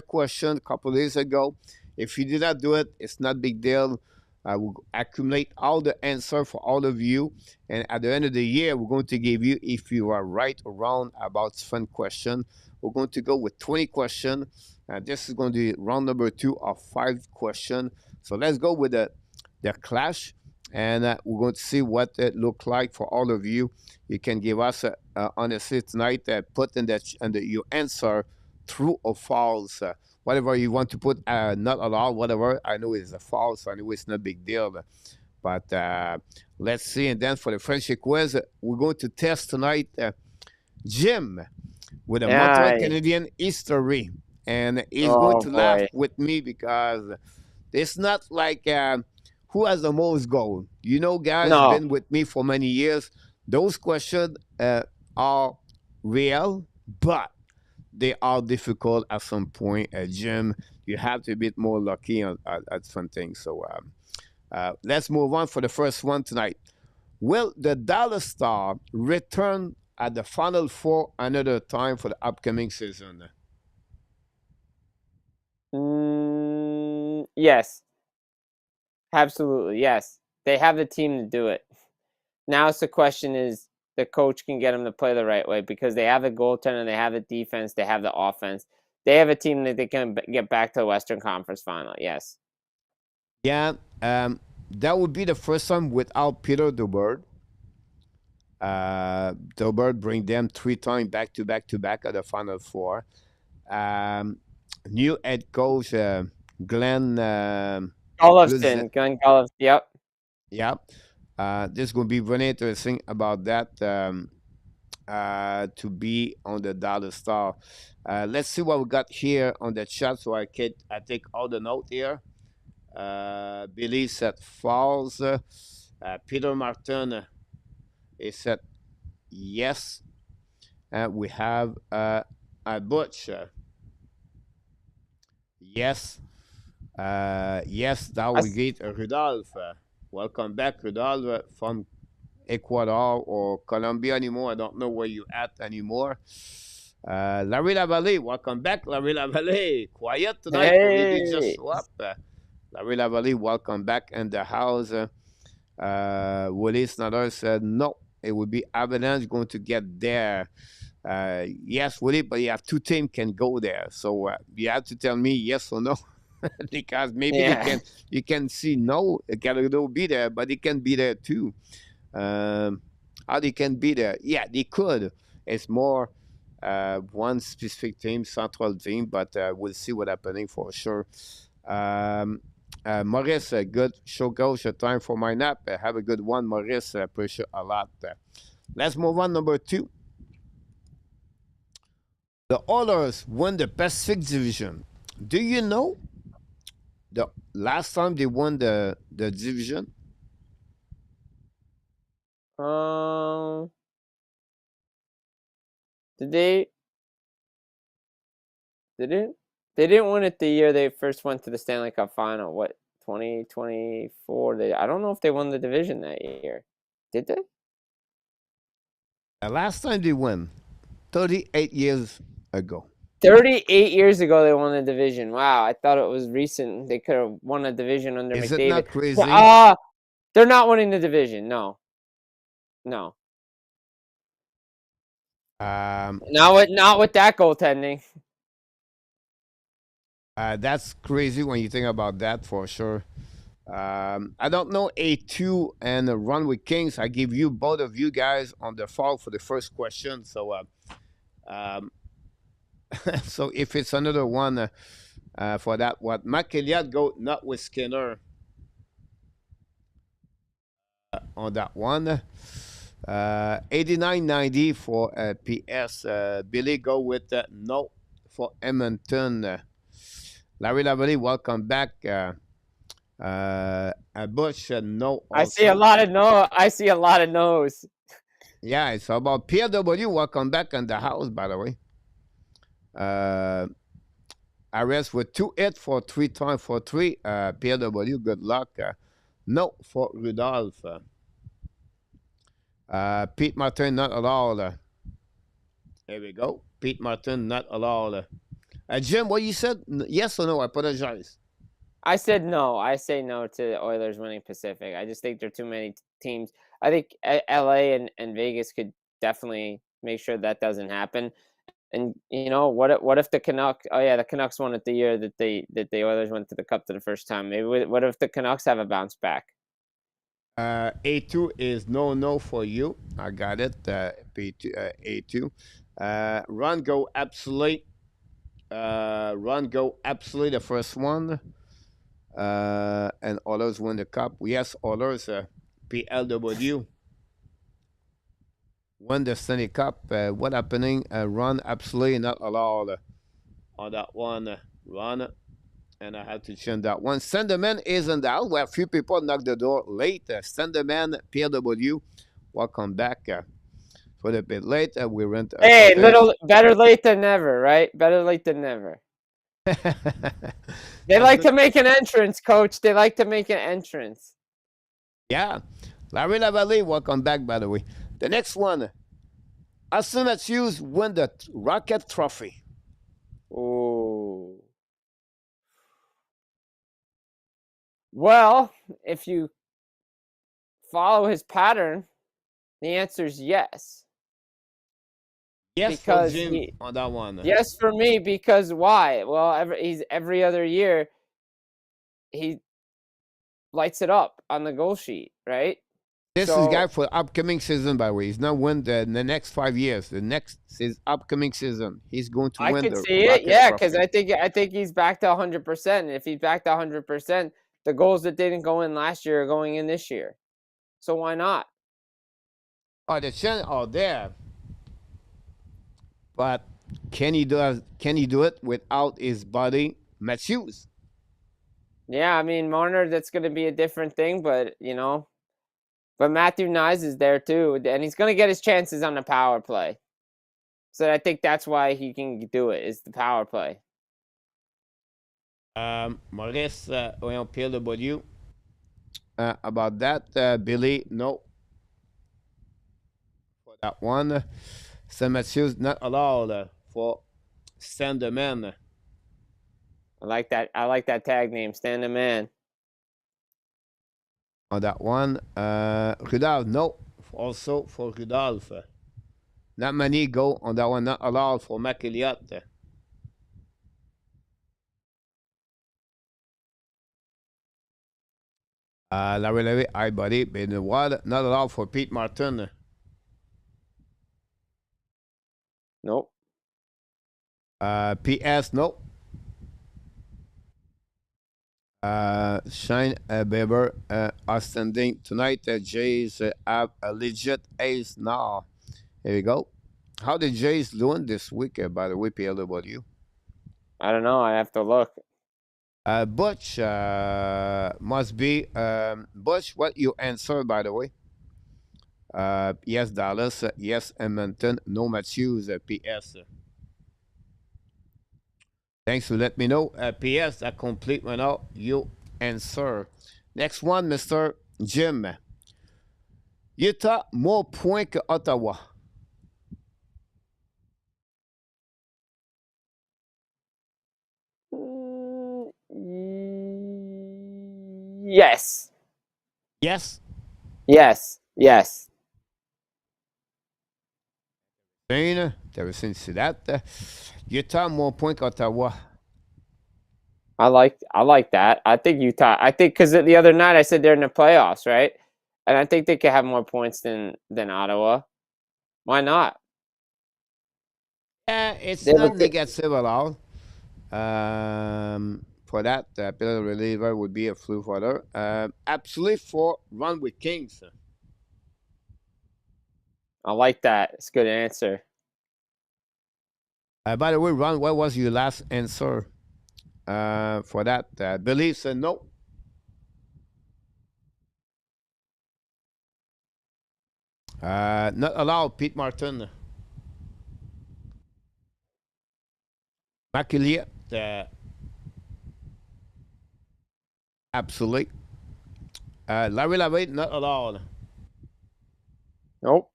questions a couple of days ago. If you did not do it, it's not a big deal. We'll accumulate all the answer for all of you. And at the end of the year, we're going to give you, if you are right or wrong about fun question, we're going to go with 20 questions. This is going to be round number 2 of 5 questions. So let's go with the clash, and we're going to see what it looks like for all of you. You can give us honestly tonight, put in your answer true or false. Whatever you want to put, not at all, whatever. I know it's a false. I know it's not a big deal. But let's see. And then for the Frenchy quiz, we're going to test tonight Jim with a Montreal Yeah. Canadian history. And he's going Oh to laugh boy. with me because it's not like who has the most goal. Guys, No. been with me for many years. Those questions are real, but they are difficult at some point. Jim, you have to be more lucky at some things. So let's move on for the first one tonight. Will the Dallas Star return at the Final Four another time for the upcoming season? Yes. Absolutely. Yes. They have the team to do it. Now it's the question is the coach can get them to play the right way because they have the goaltender, they have the defense, they have the offense. They have a team that they can get back to the Western Conference Final. Yes. Yeah, that would be the first time without Peter Dubert. Dubert bring them 3 times back to back to back at the Final Four. New head coach Glenn Golovston, Glenn Golovston. Yep. Yeah, this is going to be very interesting about that to be on the Dallas Star. Let's see what we got here on the chat so I take all the note here. Billy said false. Peter Martin he said yes. We have Butch. Yes. Yes, that will get Rudolph. Welcome back, Rudolph, from Ecuador or Colombia anymore. I don't know where you at anymore. Larry Lavallée, welcome back, Larry Lavallée. Quiet tonight, or maybe just show up. Larry Lavallée, welcome back in the house. Willie Snyder said no, it would be Avalanche going to get there. Yes, Willie, but you have 2 teams can go there. So you have to tell me yes or no. Because maybe you can see no, Canada will be there, but it can be there too. How they can be there? Yeah, they could. It's more one specific team, central team, but we'll see what's happening for sure. Maurice, good show coach. Time for my nap. Have a good one, Maurice. Appreciate a lot. Let's move on. Number 2. The Oilers won the Pacific Division. Do you know the last time they won the division? Did they? They didn't win it the year they first went to the Stanley Cup Final. What 2024? I don't know if they won the division that year. Did they? The last time they won, 38 years ago. 38 years ago they won the division. Wow, I thought it was recent. They could have won a division under Is McDavid. it not crazy? They're not winning the division. No. Um, Not with that goaltending. that's crazy when you think about that for sure. I don't know A2 and Run with Kings. I give you both of you guys on the fall for the first question. So, um, so if it's another one for that, what McElliott go not with Skinner on that one. 89.90 for PS. Billy go with no for Edmonton. Larry Lavalley, welcome back. Bush, no I see a also. lot of no. I see a lot of no's. Yeah, it's about PW. Welcome back in the house, by the way. Arrest with 2-8 for 3 times for 3. PW, good luck. No for Rudolph. Pete Martin, not at all. There we go. Pete Martin, not at all. Jim, what you said? Yes or no? I apologize. I said no. I say no to the Oilers winning Pacific. I just think there are too many teams. I think LA and Vegas could definitely make sure that doesn't happen. And what if the Canucks? Oh yeah, the Canucks won it the year that the Oilers went to the Cup for the first time. Maybe what if the Canucks have a bounce back? A2 is no for you. I got it. P2, A2. Run go absolute. Run go absolute the first one. And Oilers win the cup. Yes, Oilers. PLW won the Stanley Cup. What happening? Run absolutely not allowed on that one. Run. And I had to change that one. Senderman isn't out. Well, a few people knocked the door late. Senderman, PLW, welcome back. For a bit late, we went. Hey, little better late than never, right? Better late than never. They like to make an entrance, Coach. They like to make an entrance. Yeah. Larry Lavalley, welcome back, by the way. The next one. Austin Matthews won the Rocket Trophy. Ooh. Well, if you follow his pattern, the answer is yes. Yes, because for Jim on that one. yes for me, because why? Well, he's every other year he lights it up on the goal sheet, right? This is guy for upcoming season, by the way. He's not win the next 5 years. The next is upcoming season. He's going to I win can the see Rocket it, yeah, Trophy. because I think he's back to 100%. And if he's back to 100%, the goals that didn't go in last year are going in this year. So why not? Oh, the chance are there, but can he do it without his buddy Matthews? Yeah, I mean Marner, that's going to be a different thing, but but Matthew Nyes is there too, and he's going to get his chances on the power play. So I think that's why he can do it, is the power play. Maurice, PLW. About that, Billy, no. For that one, Saint Matthews not allowed for Stand the Man. I like that. I like that tag name, Stand the Man. On that one, Rudolph, no. Also for Rudolph. Not many go on that one, not allowed for McElliott. Larry Levy, hi buddy. Benoit, not allowed for Pete Martin. Nope. PS, no. Shine Beber, outstanding. Tonight, Jays have a legit ace now. Here we go. How the Jays doing this week, by the way, PLW? I don't know. I have to look. Butch must be Butch. What you answer, by the way? Yes, Dallas. Yes, Edmonton. No Matthews. PS. Thanks for letting me know. PS, that complete went out. You answer. Next one, Mr. Jim. Utah, more points que Ottawa. Yes. Yes. Yes. Yes. Intéressant de see that. Utah, more point qu'Ottawa. I like that. I think Utah. I think because the other night I said they're in the playoffs, right? And I think they could have more points than Ottawa. Why not? Yeah, it's They not look. negative at all. For that, penalty reliever would be a flu fodder. Absolutely for run with Kings. I like that. It's a good answer. By the way, Ron, what was your last answer for that? Billy said no. Not allowed, Pete Martin. Maculier, absolutely. Larry Lavette, not allowed. Nope.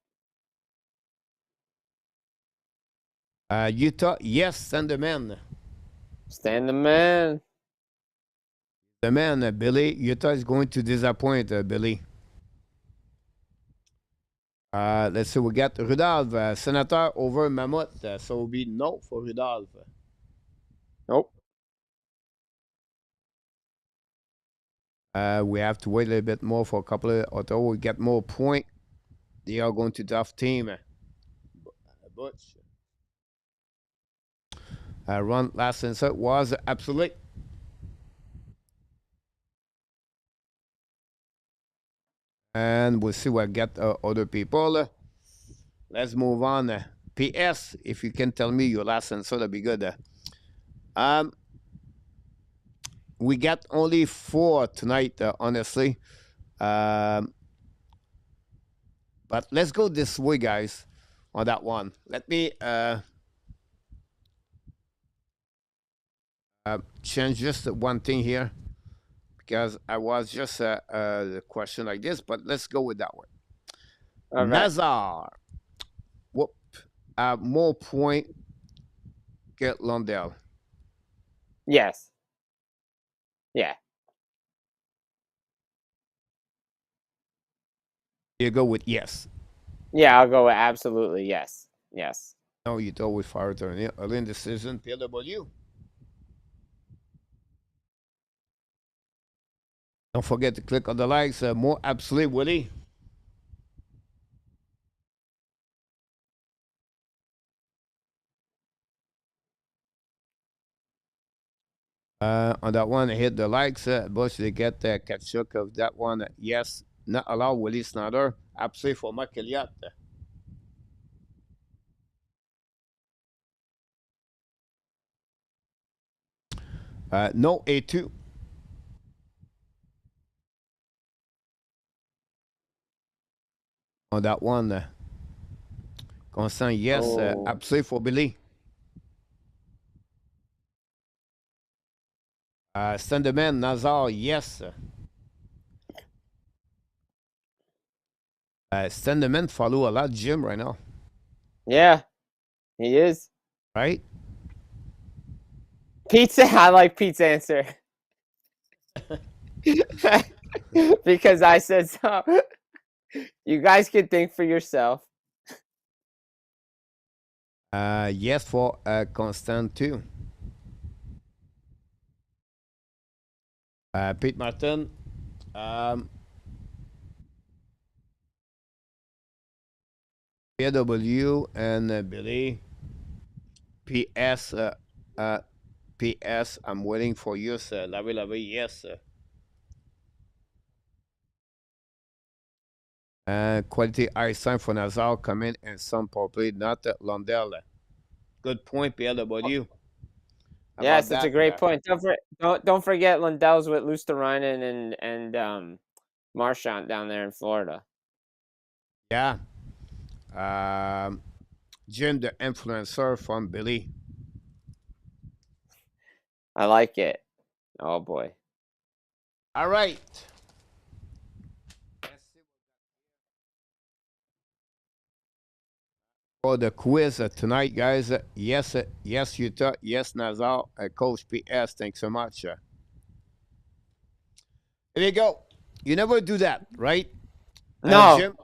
Utah, yes, send the man. Stand the man. The man, Billy. Utah is going to disappoint, Billy. Let's see, we got Rudolph, Senator over Mammoth. So it will be no for Rudolph. Nope. We have to wait a little bit more for a couple of Ottawa. We get more point. They are going to tough team. Butch. Run last insert was absolute. And we'll see what get other people. Let's move on. PS, if you can tell me your last answer, that'd be good. We got only 4 tonight, honestly. But let's go this way, guys, on that one. Let me change just one thing here because I was just a question like this, but let's go with that one. All right. Nazar. Whoop. More point get Lundell. Yes. Yeah. You go with yes. Yeah, I'll go with absolutely yes. Yes. No, you go with fire turn. Early in the season, PLW. Don't forget to click on the likes. More absolute, Willie. On that one, hit the likes. Bush, they get the catch-up of that one. Yes, not allow Willie Snyder. Absolutely for Mark Elliott. No, A2. On that one, Constant, yes. Oh. Absolutely for Billy. Standerman, Nazar, yes. Standerman follow a lot Jim right now. Yeah, he is. Right? Pizza. I like Pete's answer. Because I said so. You guys can think for yourself. Yes for Constant too. Pete Martin. PW and Billy. PS. PS. I'm waiting for you, sir. Lavi Lavi, yes, sir. Quality ice sign for Nazar coming and some probably not Lundell. Good point, PLW. Yes, that's a great point. Don't forget Lundell's with Luosterainen and Marchand down there in Florida. Yeah. Jim, the influencer from Billy. I like it. Oh boy. All right. For the quiz tonight, guys. Yes, yes, Utah. Yes, Nazar. Coach PS, thanks so much. There you go. You never do that, right? No. Jim?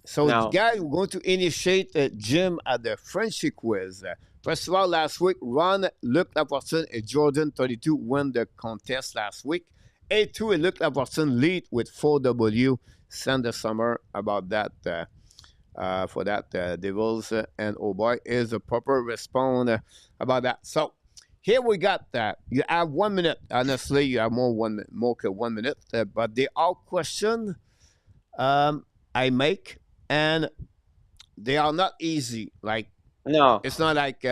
So, No. guys, we're going to initiate Jim at the Frenchy quiz. First of all, last week, Ron, Luc Laportine, and Jordan 32 won the contest last week. A2 and Luc Laportine lead with 4W. Send the summer about that for that Devils and oh boy is a proper response about that. So here we got that. You have 1 minute. Honestly, you have more than 1 minute, but they all question I make, and they are not easy. Like No. it's not like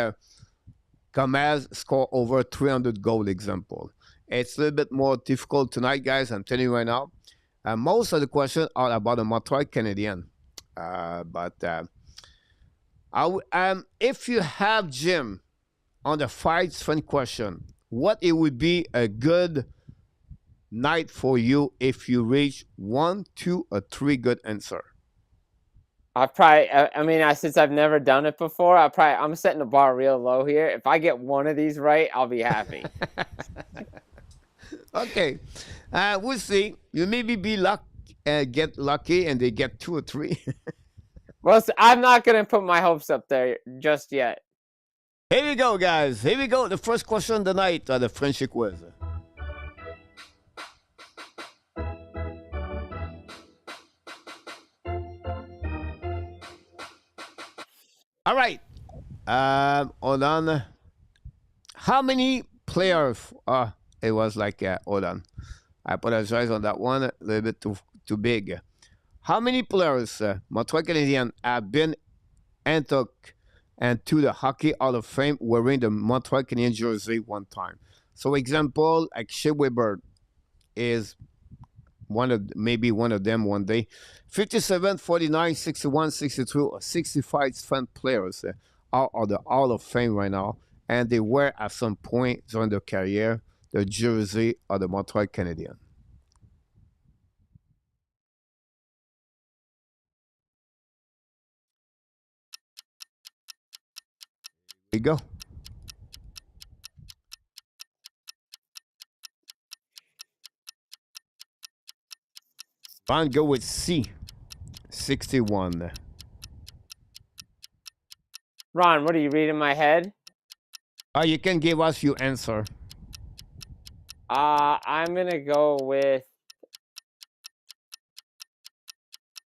Kamaz score over 300 goal example. It's a little bit more difficult tonight, guys. I'm telling you right now. Most of the questions are about the Montreal Canadiens. But if you have Jim on the fights fun question, what it would be a good night for you if you reach 1, 2, or 3 good answer? I mean, since I've never done it before, I'm setting the bar real low here. If I get one of these right, I'll be happy. Okay, we'll see. You maybe get lucky, and they get 2 or 3. Well, I'm not gonna put my hopes up there just yet. Here we go, guys. Here we go. The first question of the night, the Frenchy quiz. All right. Hold on. How many players? It was like hold on. I apologize on that one. A little bit too big. How many players Montreal Canadiens have been entered and to the Hockey Hall of Fame wearing the Montreal Canadiens jersey one time? So, example, like Shea Weber is maybe one of them one day. 57, 49, 61, 62, or 65 fan players are the Hall of Fame right now, and they wear at some point during their career the jersey of the Montreal Canadiens. There you go. Van go with C, 61. Ron, what are you reading my head? You can give us your answer. I'm gonna go with.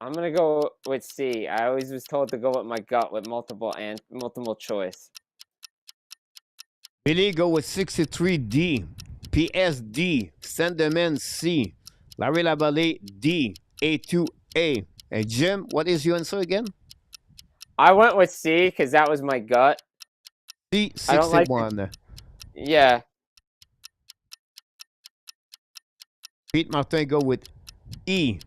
I'm gonna go with C. I always was told to go with my gut with multiple choice. Billy go with 63D. PSD, Sandeman C. Larry Laballet D. A2A. And Jim, what is your answer again? I went with C because that was my gut. I don't like. C61. Yeah. Pete Martin go with E.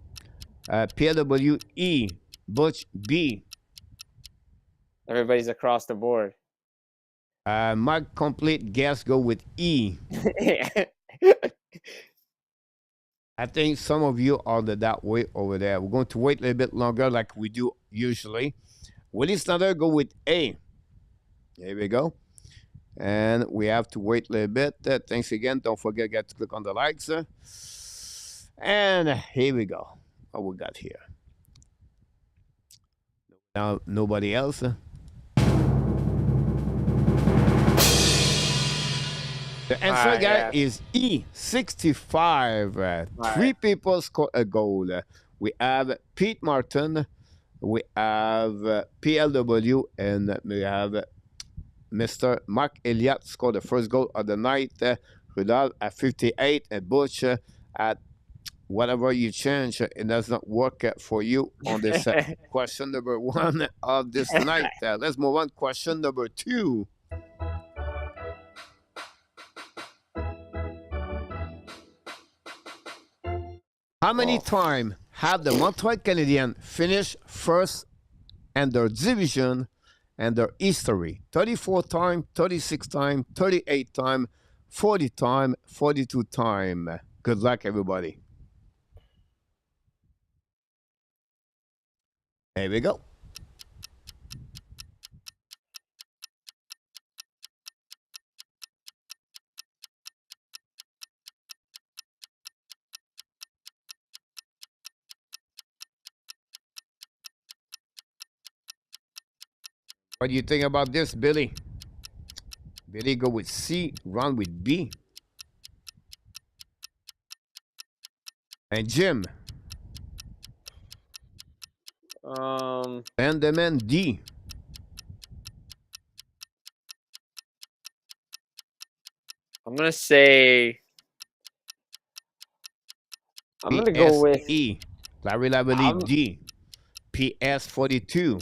PWE. Butch B. Everybody's across the board. My complete guess go with E. I think some of you are that way over there. We're going to wait a little bit longer like we do usually. Willie Snyder go with A. Here we go. And we have to wait a little bit. Thanks again. Don't forget to click on the likes. And here we go. What we got here. Now, nobody else. The answer, guy, is E65. Three people scored a goal. We have Pete Martin, we have PLW, and we have Mr. Mark Elliott scored the first goal of the night. Rudolph at 58, and Butch at whatever you change, it does not work for you on this question number 1 of this night. Let's move on. Question number 2. How many times have the Montreal Canadiens finished first in their division and their history? 34 times, 36 times, 38 times, 40 times, 42 times. Good luck, everybody. There we go. What do you think about this, Billy? Billy go with C, Ron with B. And Jim. And the man D. I'm gonna say. I'm gonna go with E. Larry Lavely D. PS42.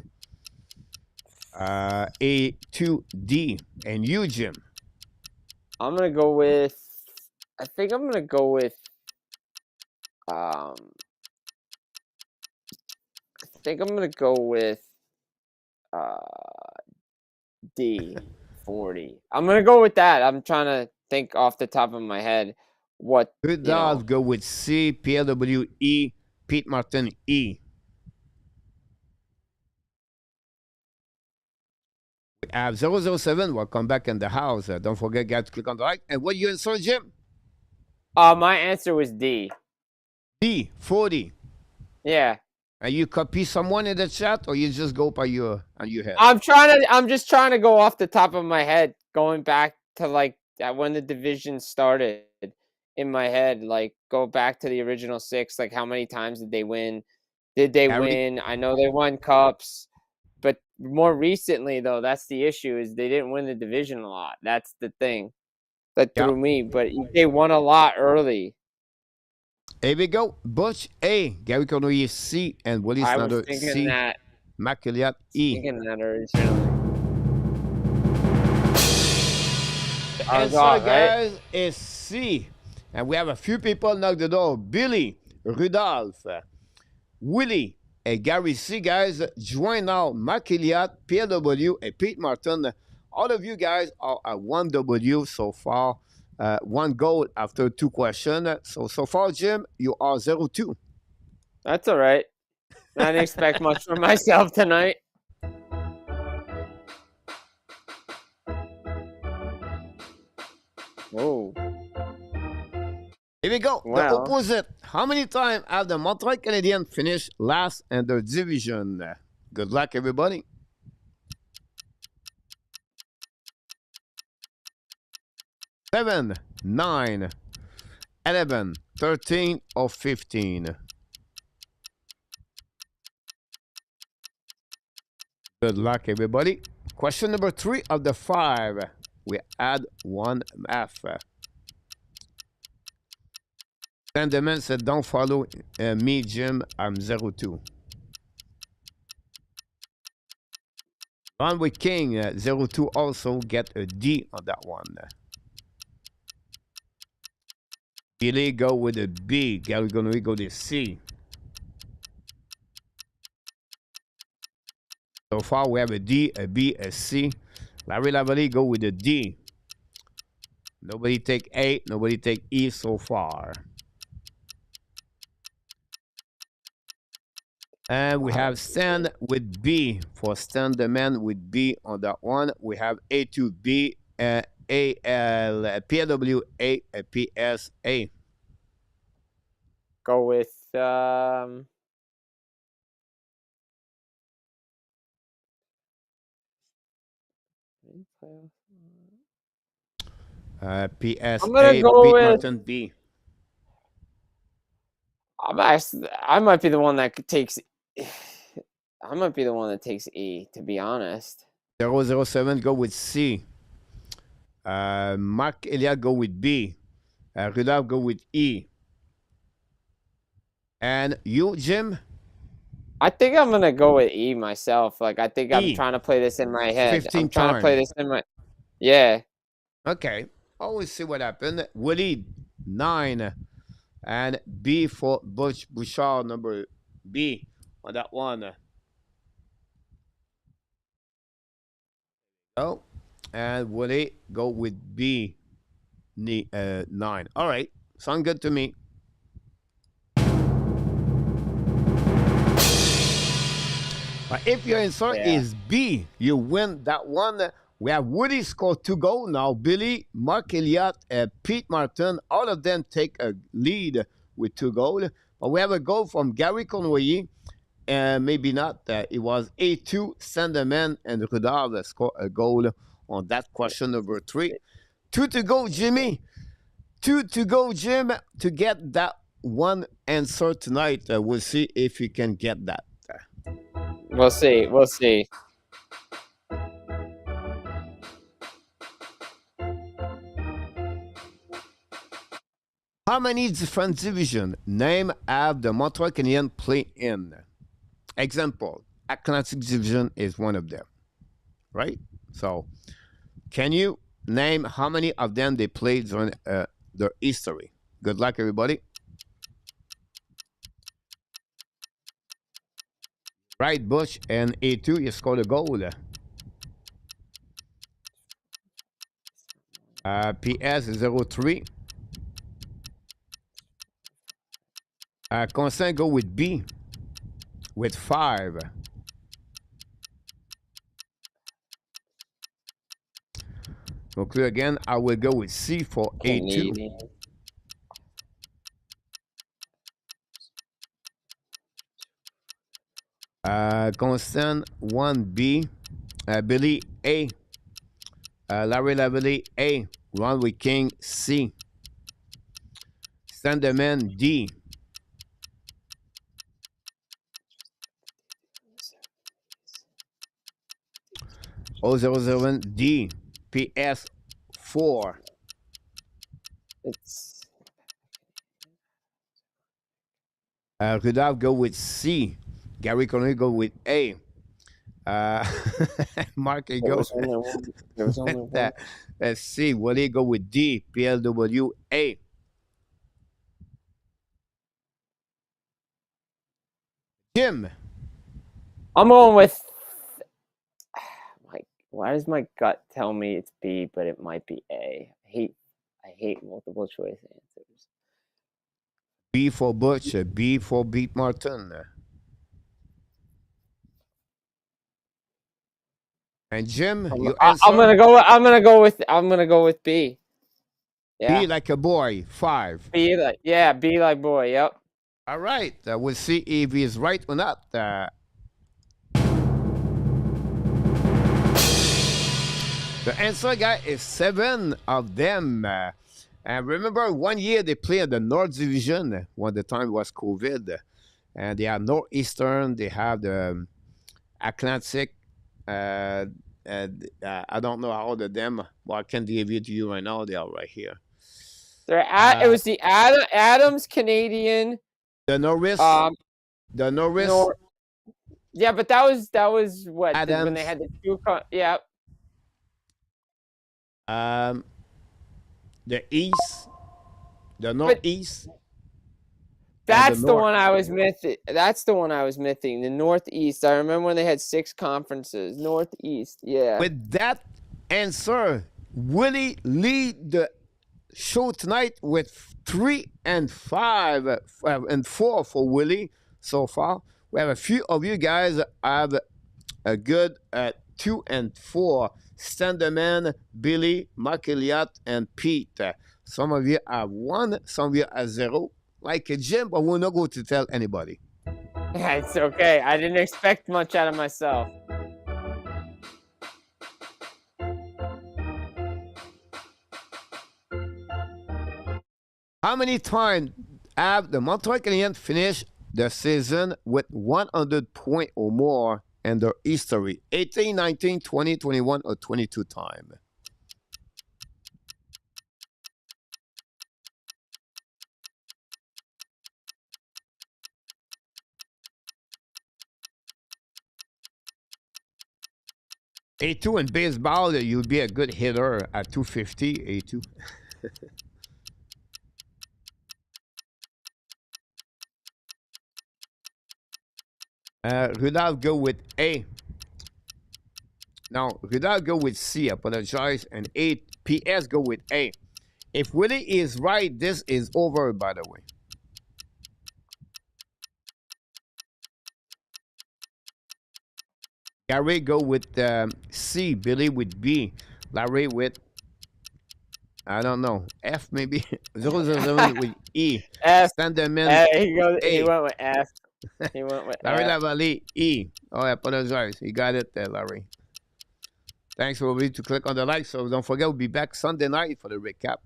A2D. And you, Jim. I'm gonna go with. I think I'm gonna go with. I think I'm gonna go with. D40. I'm gonna go with that. I'm trying to think off the top of my head what. Good dog. Go with C. PLWE. Pete Martin E. We have 007. Welcome back in the house. Don't forget, guys, to click on the like. And what you answer, Jim? My answer was D. D40. Yeah. And you copy someone in the chat, or you just go by your on your head? I'm just trying to go off the top of my head, going back to like when the division started in my head, like go back to the original 6. Like how many times did they win? Did they win? I know they won cups, but more recently though, that's the issue is they didn't win the division a lot. That's the thing that threw me. But they won a lot early. Here we go. Butch A. Gary Cournoyer C. And Willie Snyder C. McElliott E. Thinking that originally. The answer, guys, is C. And we have a few people knock the door. Billy, Rudolph, Willie, and Gary C. Guys, join now. McElliott, PLW, and Pete Martin. All of you guys are at 1 W so far. 1 goal after 2 questions. So far, Jim, you are 0-2. That's all right. I didn't expect much from myself tonight. Whoa. Here we go. Wow. The opposite. How many times have the Montreal Canadiens finished last in their division? Good luck, everybody. 7, 9, 11, 13, or 15. Good luck, everybody. Question number 3 of the 5. We add 1 math. Then the man said, don't follow me, Jim. I'm 0-2. On with King, 0-2 also get a D on that one. Billy go with a B. Gary Gonoy go to C. So far we have a D, a B, a C. Larry Lavalley go with a D. Nobody take A, nobody take E so far. And we have Stan with B. For Stan the man with B on that one. We have A to B, A, L, PW, A, PS, A. Go with PS, I'm gonna A, go Pete with Martin, B. I might be the one that takes. I might be the one that takes E, to be honest. 007 go with C. Mark Elliott go with B. Rudolph go with E. And you, Jim? I think I'm gonna go with E myself. Like I think I'm trying to play this in my head. 15 I'm trying to play this in my. Yeah. Okay. Always see what happened. Willie 9. And B for Butch Bouchard, number B on that one. Oh, and Willie go with B 9. All right. Sound good to me. But if your answer is B, you win that one. We have Woody score 2 goals. Now Billy, Mark Elliott, Pete Martin, all of them take a lead with 2 goals. But we have a goal from Gary Cournoyer, maybe not. It was A2, Sanderman and Rudolph scored a goal on that question number 3. 2 to go, Jimmy. 2 to go, Jim, to get that one answer tonight. We'll see if you can get that. We'll see. We'll see. How many different division name have the Montreal Canadiens play in? Example, Atlantic Division is one of them, right? So, can you name how many of them they played during their history? Good luck, everybody. Right, Bush and A2, you scored a goal. PS 03. Constant go with B with 5. Okay, again, I will go with C for A2. Constant 1B. Billy A. Larry Lavely A. Ron with King C. Sanderman D. 007 D. PS 4. It's Rudolph go with C. Gary Connery go with A. Mark A go with C. Willie go with D. PLW A. Jim. I'm going with. Why does my gut tell me it's B, but it might be A? I hate multiple choice answers. B for Butch. B for Beat Martin. And Jim, you answer. I'm gonna go with B. Yeah. B like a boy. 5. B like boy. Yep. All right. We'll see if he's right or not. The answer, guy, is 7 of them. And remember, one year they played in the North Division when the time was COVID. And they have Northeastern, they have the Atlantic. I don't know how old of them, but I can give it to you right now. They are right here. It was the Adams Canadian. The Norris. The Norris. Yeah, but that was what Adams. When they had the 2. Yeah. The East, the Northeast. That's the one I was missing. That's the one I was missing. The Northeast. I remember when they had 6 conferences. Northeast. Yeah. With that answer, Willie lead the show tonight with 3 and 5 and 4 for Willie so far. We have a few of you guys have a good 2 and 4. Standerman, Billy, Mark Elliott, and Pete. Some of you have 1, some of you have 0. Like Jim, but we're not going to tell anybody. Yeah, it's okay. I didn't expect much out of myself. How many times have the Montreal Canadiens finished the season with 100 points or more in their history? 18, 19, 20, 21, or 22 times? A2 in baseball, you'll be a good hitter at 250, A2. Rudolph go with A. Now, Rudolph go with C, apologize, and 8 PS go with A. If Willie is right, this is over, by the way. Gary go with C, Billy with B, Larry with, I don't know, F maybe, 007 with E. F. Sanderman He went with F. He went with Larry F. Lavalley, E. Oh, I apologize. You got it there, Larry. Thanks for everybody to click on the like. So don't forget, we'll be back Sunday night for the recap.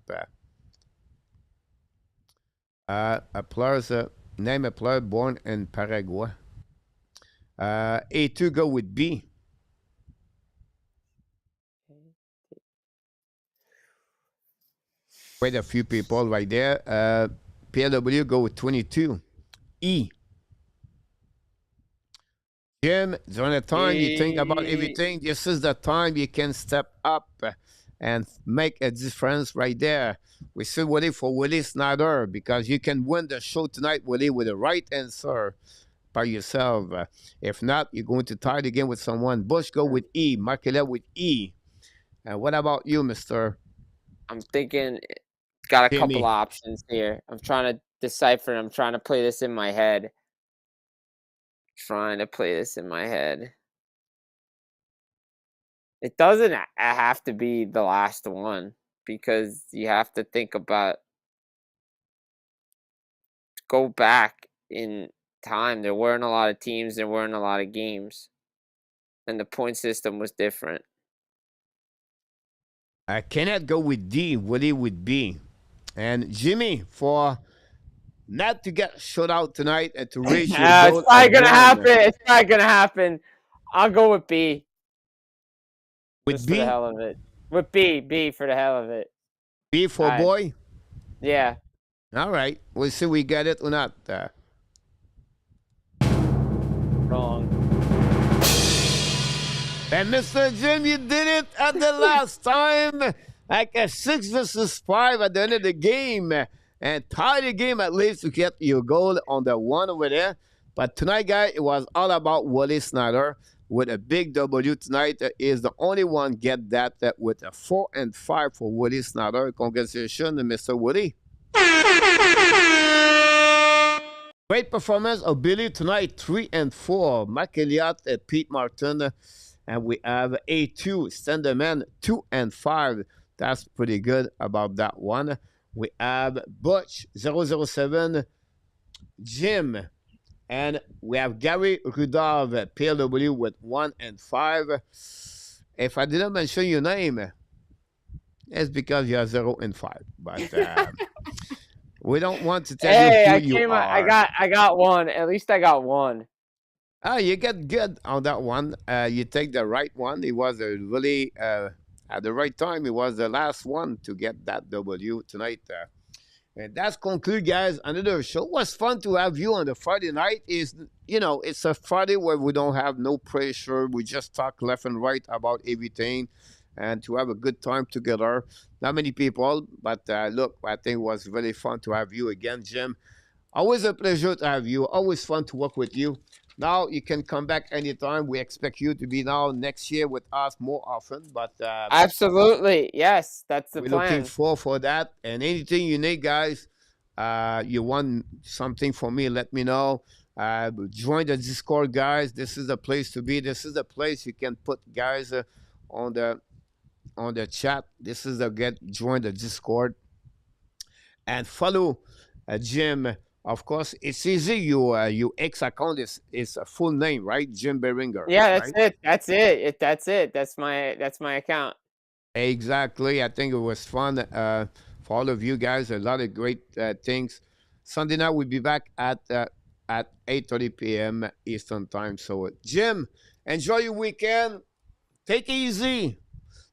A player's name a player born in Paraguay. A2 go with B. Quite a few people right there. PLW go with 22. E. Jim, during the time you think about everything, this is the time you can step up and make a difference right there. We still waiting for Willie Snyder because you can win the show tonight, Willie, with the right answer by yourself. If not, you're going to tie the game with someone. Bush go with E. Markele with E. And what about you, Mister? I'm thinking, got a couple Jimmy. options here. I'm trying to decipher. I'm trying to play this in my head. It doesn't have to be the last one because you have to think about go back in time. There weren't a lot of teams. There weren't a lot of games. And the point system was different. I cannot go with D. Willie with B. And Jimmy, for not to get shut out tonight and to raise your goal It's not going to again. happen. It's not going to happen. I'll go with B. With Just B? for the hell of it. With B for the hell of it. B for boy? Yeah. All right. We'll see if we get it or not. Wrong. And Mr. Jim, you did it at the last time. Like a 6-5 at the end of the game. And tie the game at least to get your goal on the one over there. But tonight, guys, it was all about Willie Snyder with a big W tonight. Is the only one get that with a 4-5 for Willie Snyder. Congratulations, Mr. Willie. Great performance of Billy tonight, 3-4. Mike Elliott, Pete Martin, and we have A2, Standerman, 2-5. That's pretty good about that one. We have Butch, 007, Jim, and we have Gary Rudolph, PLW, with 1-5. If I didn't mention your name, it's because you are 0-5. But we don't want to tell you who you are. I got one. At least I got one. Oh, you get good on that one. You take the right one. It was a really at the right time. It was the last one to get that W tonight. And that's conclude, guys. Another show. It was fun to have you on the Friday night. It's a Friday where we don't have no pressure. We just talk left and right about everything, and to have a good time together. Not many people, but look, I think it was really fun to have you again, Jim. Always a pleasure to have you. Always fun to work with you. Now you can come back anytime. We expect you to be now next year with us more often. But absolutely, yes, that's the we're plan. looking forward for that. And anything you need, guys, you want something from me, let me know. Join the Discord, guys. This is the place to be. This is the place you can put guys on the chat. This is the join the Discord and follow Jim. Of course, it's easy. Your X account is a full name, right? Jim Biringer. Yeah, right? That's it. That's it. That's my account. Exactly. I think it was fun for all of you guys. A lot of great things. Sunday night we'll be back at 8:30 p.m. Eastern time. So, Jim, enjoy your weekend. Take it easy.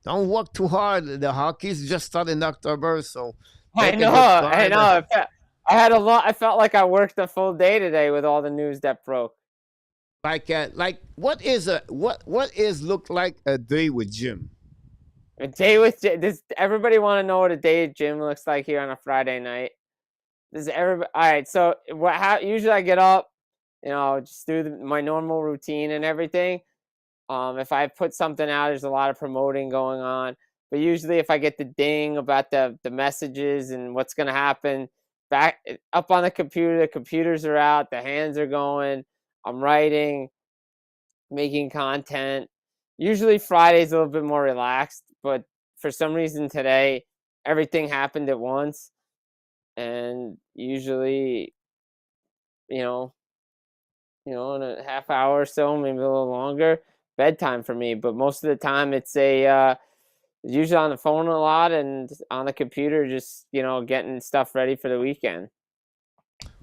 Don't work too hard. The hockey's just started in October, so I know. I had a lot. I felt like I worked a full day today with all the news that broke. Like what is look like a day with Jim? A day with Jim. Everybody want to know what a day with Jim looks like here on a Friday night. Everybody. All right. So usually I get up, just do my normal routine and everything. If I put something out, there's a lot of promoting going on. But usually, if I get the ding about the messages and what's going to happen, back up on the computers are out, the hands are going. I'm writing, making content. Usually Friday's a little bit more relaxed, but for some reason today, everything happened at once. And usually, in a half hour or so, maybe a little longer. Bedtime for me, but most of the time it's usually on the phone a lot and on the computer, just getting stuff ready for the weekend.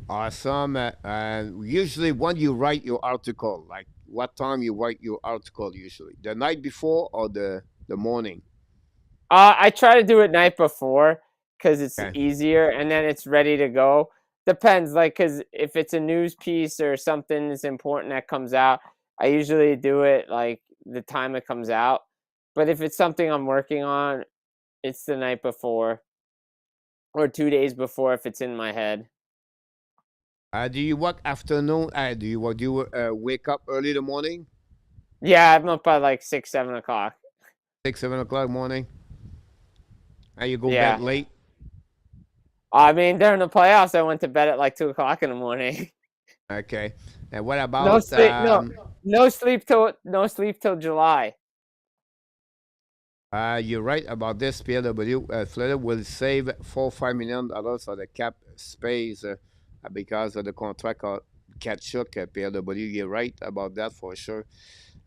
Awesome. And usually, when you write your article, like what time you write your article usually? The night before or the morning? I try to do it night before because it's Okay. easier, and then it's ready to go. Depends, like, because if it's a news piece or something that's important that comes out, I usually do it like the time it comes out. But if it's something I'm working on, it's the night before or 2 days before if it's in my head. Do you work afternoon? Do you wake up early in the morning? Yeah, I'm up by like 6, 7 o'clock. 6, 7 o'clock morning? And you go bed Yeah. late? I mean, during the playoffs, I went to bed at like 2 o'clock in the morning. Okay. And what No about sleep. No sleep till July. you're right about this. PLW Florida will save $4 5 million for the cap space because of the contract of Kachuk. PLW, you're right about that for sure.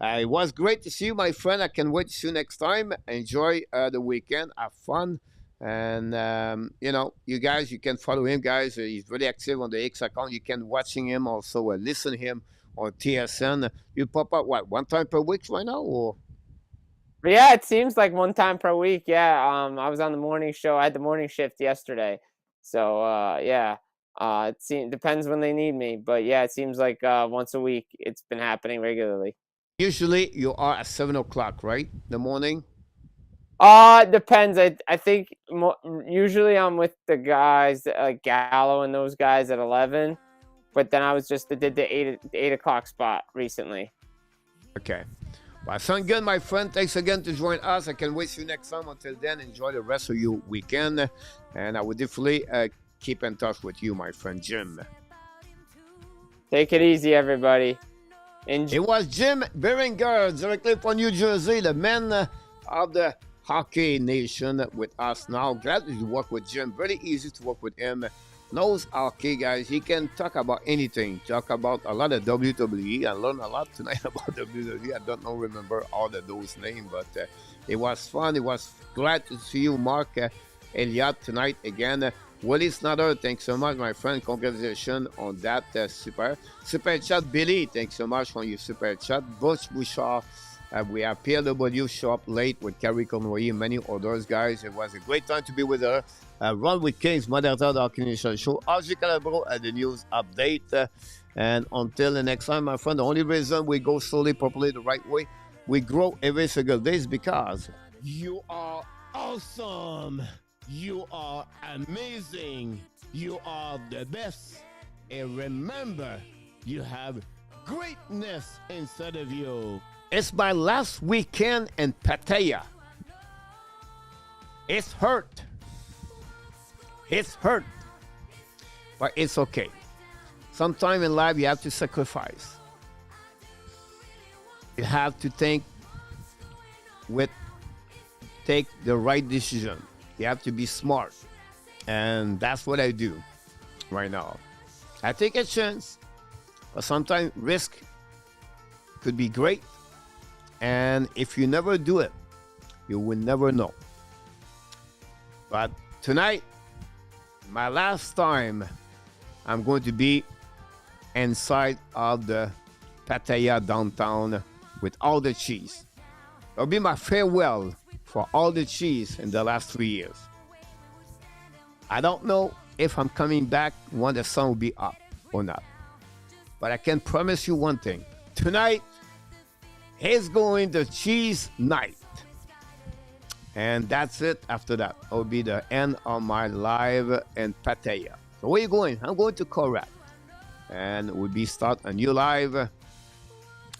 It was great to see you, my friend. I can wait to see you next time. Enjoy the weekend. Have fun. And, you guys, you can follow him, guys. He's really active on the X account. You can watching him also, listen to him on TSN. You pop up, what, one time per week right now? Or But yeah, it seems like one time per week. Yeah. I was on the morning show. I had the morning shift yesterday. So yeah. Depends when they need me. But yeah, it seems like once a week it's been happening regularly. usually you are at 7 o'clock, right? The morning? It depends. I think usually I'm with the guys like Gallo and those guys at 11. But then did the 8 o'clock spot recently. Okay. Well, sound good, my friend. Thanks again to join us. I can wait see you next time. Until then, enjoy the rest of your weekend. And I will definitely keep in touch with you, my friend Jim. Take it easy, everybody. It was Jim Biringer, directly from New Jersey, the man of the Hockey Nation with us now. Glad to work with Jim. Very easy to work with him. Knows hockey, guys. He can talk about anything. Talk about a lot of WWE. I learned a lot tonight about WWE. I don't remember all of those names, but it was fun. It was glad to see you, Mark Elliott, tonight again. Willie Snyder, thanks so much, my friend. Congratulations on that super chat. Billy, thanks so much for your super chat. Butch Bouchard, we have PLW show up late with Carrie Conroy and many others, guys. It was a great time to be with her. Run with Kings, moderator of the Hockey Nation show. RJ Calabro at the news update. And until the next time, my friend, the only reason we go slowly, properly, the right way, we grow every single day is because you are awesome. You are amazing. You are the best. And remember, you have greatness inside of you. It's my last weekend in Pattaya. It's hurt. It's hurt. But it's okay. Sometime in life, you have to sacrifice. You have to take the right decision. You have to be smart. And that's what I do right now. I take a chance, but sometimes risk could be great. And if you never do it, you will never know. But tonight, my last time, I'm going to be inside of the Pattaya downtown with all the cheese. It'll be my farewell for all the cheese in the last 3 years. I don't know if I'm coming back when the sun will be up or not. But I can promise you one thing. Tonight is going to cheese night. And that's it. After that, it'll be the end of my live in Pattaya. So where are you going? I'm going to Korat. And we'll be start a new live.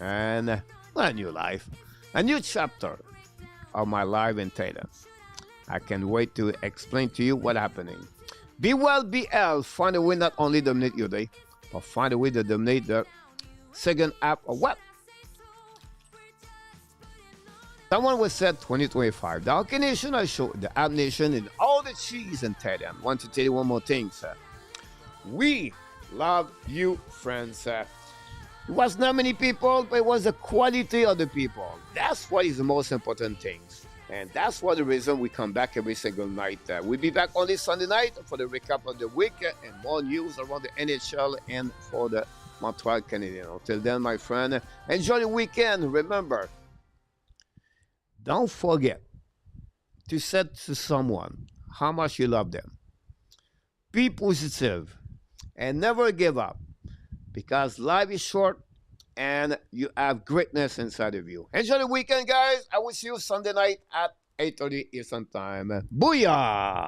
And not a new life. A new chapter of my life in Thailand. I can't wait to explain to you what's happening. Be well, be health. Find a way not only dominate your day, but find a way to dominate the second app of what? Someone was said 2025. The Hockey Nation I show the App Nation and all the cheese in Thailand. Want to tell you one more thing, sir. We love you, friends. It was not many people, but it was the quality of the people. That's what is the most important thing. And that's what the reason we come back every single night. We'll be back on this Sunday night for the recap of the week and more news around the NHL and for the Montreal Canadiens. Until then, my friend, enjoy the weekend. Remember, don't forget to say to someone how much you love them. Be positive and never give up because life is short and you have greatness inside of you. Enjoy the weekend, guys. I will see you Sunday night at 8:30 Eastern Time. Booyah!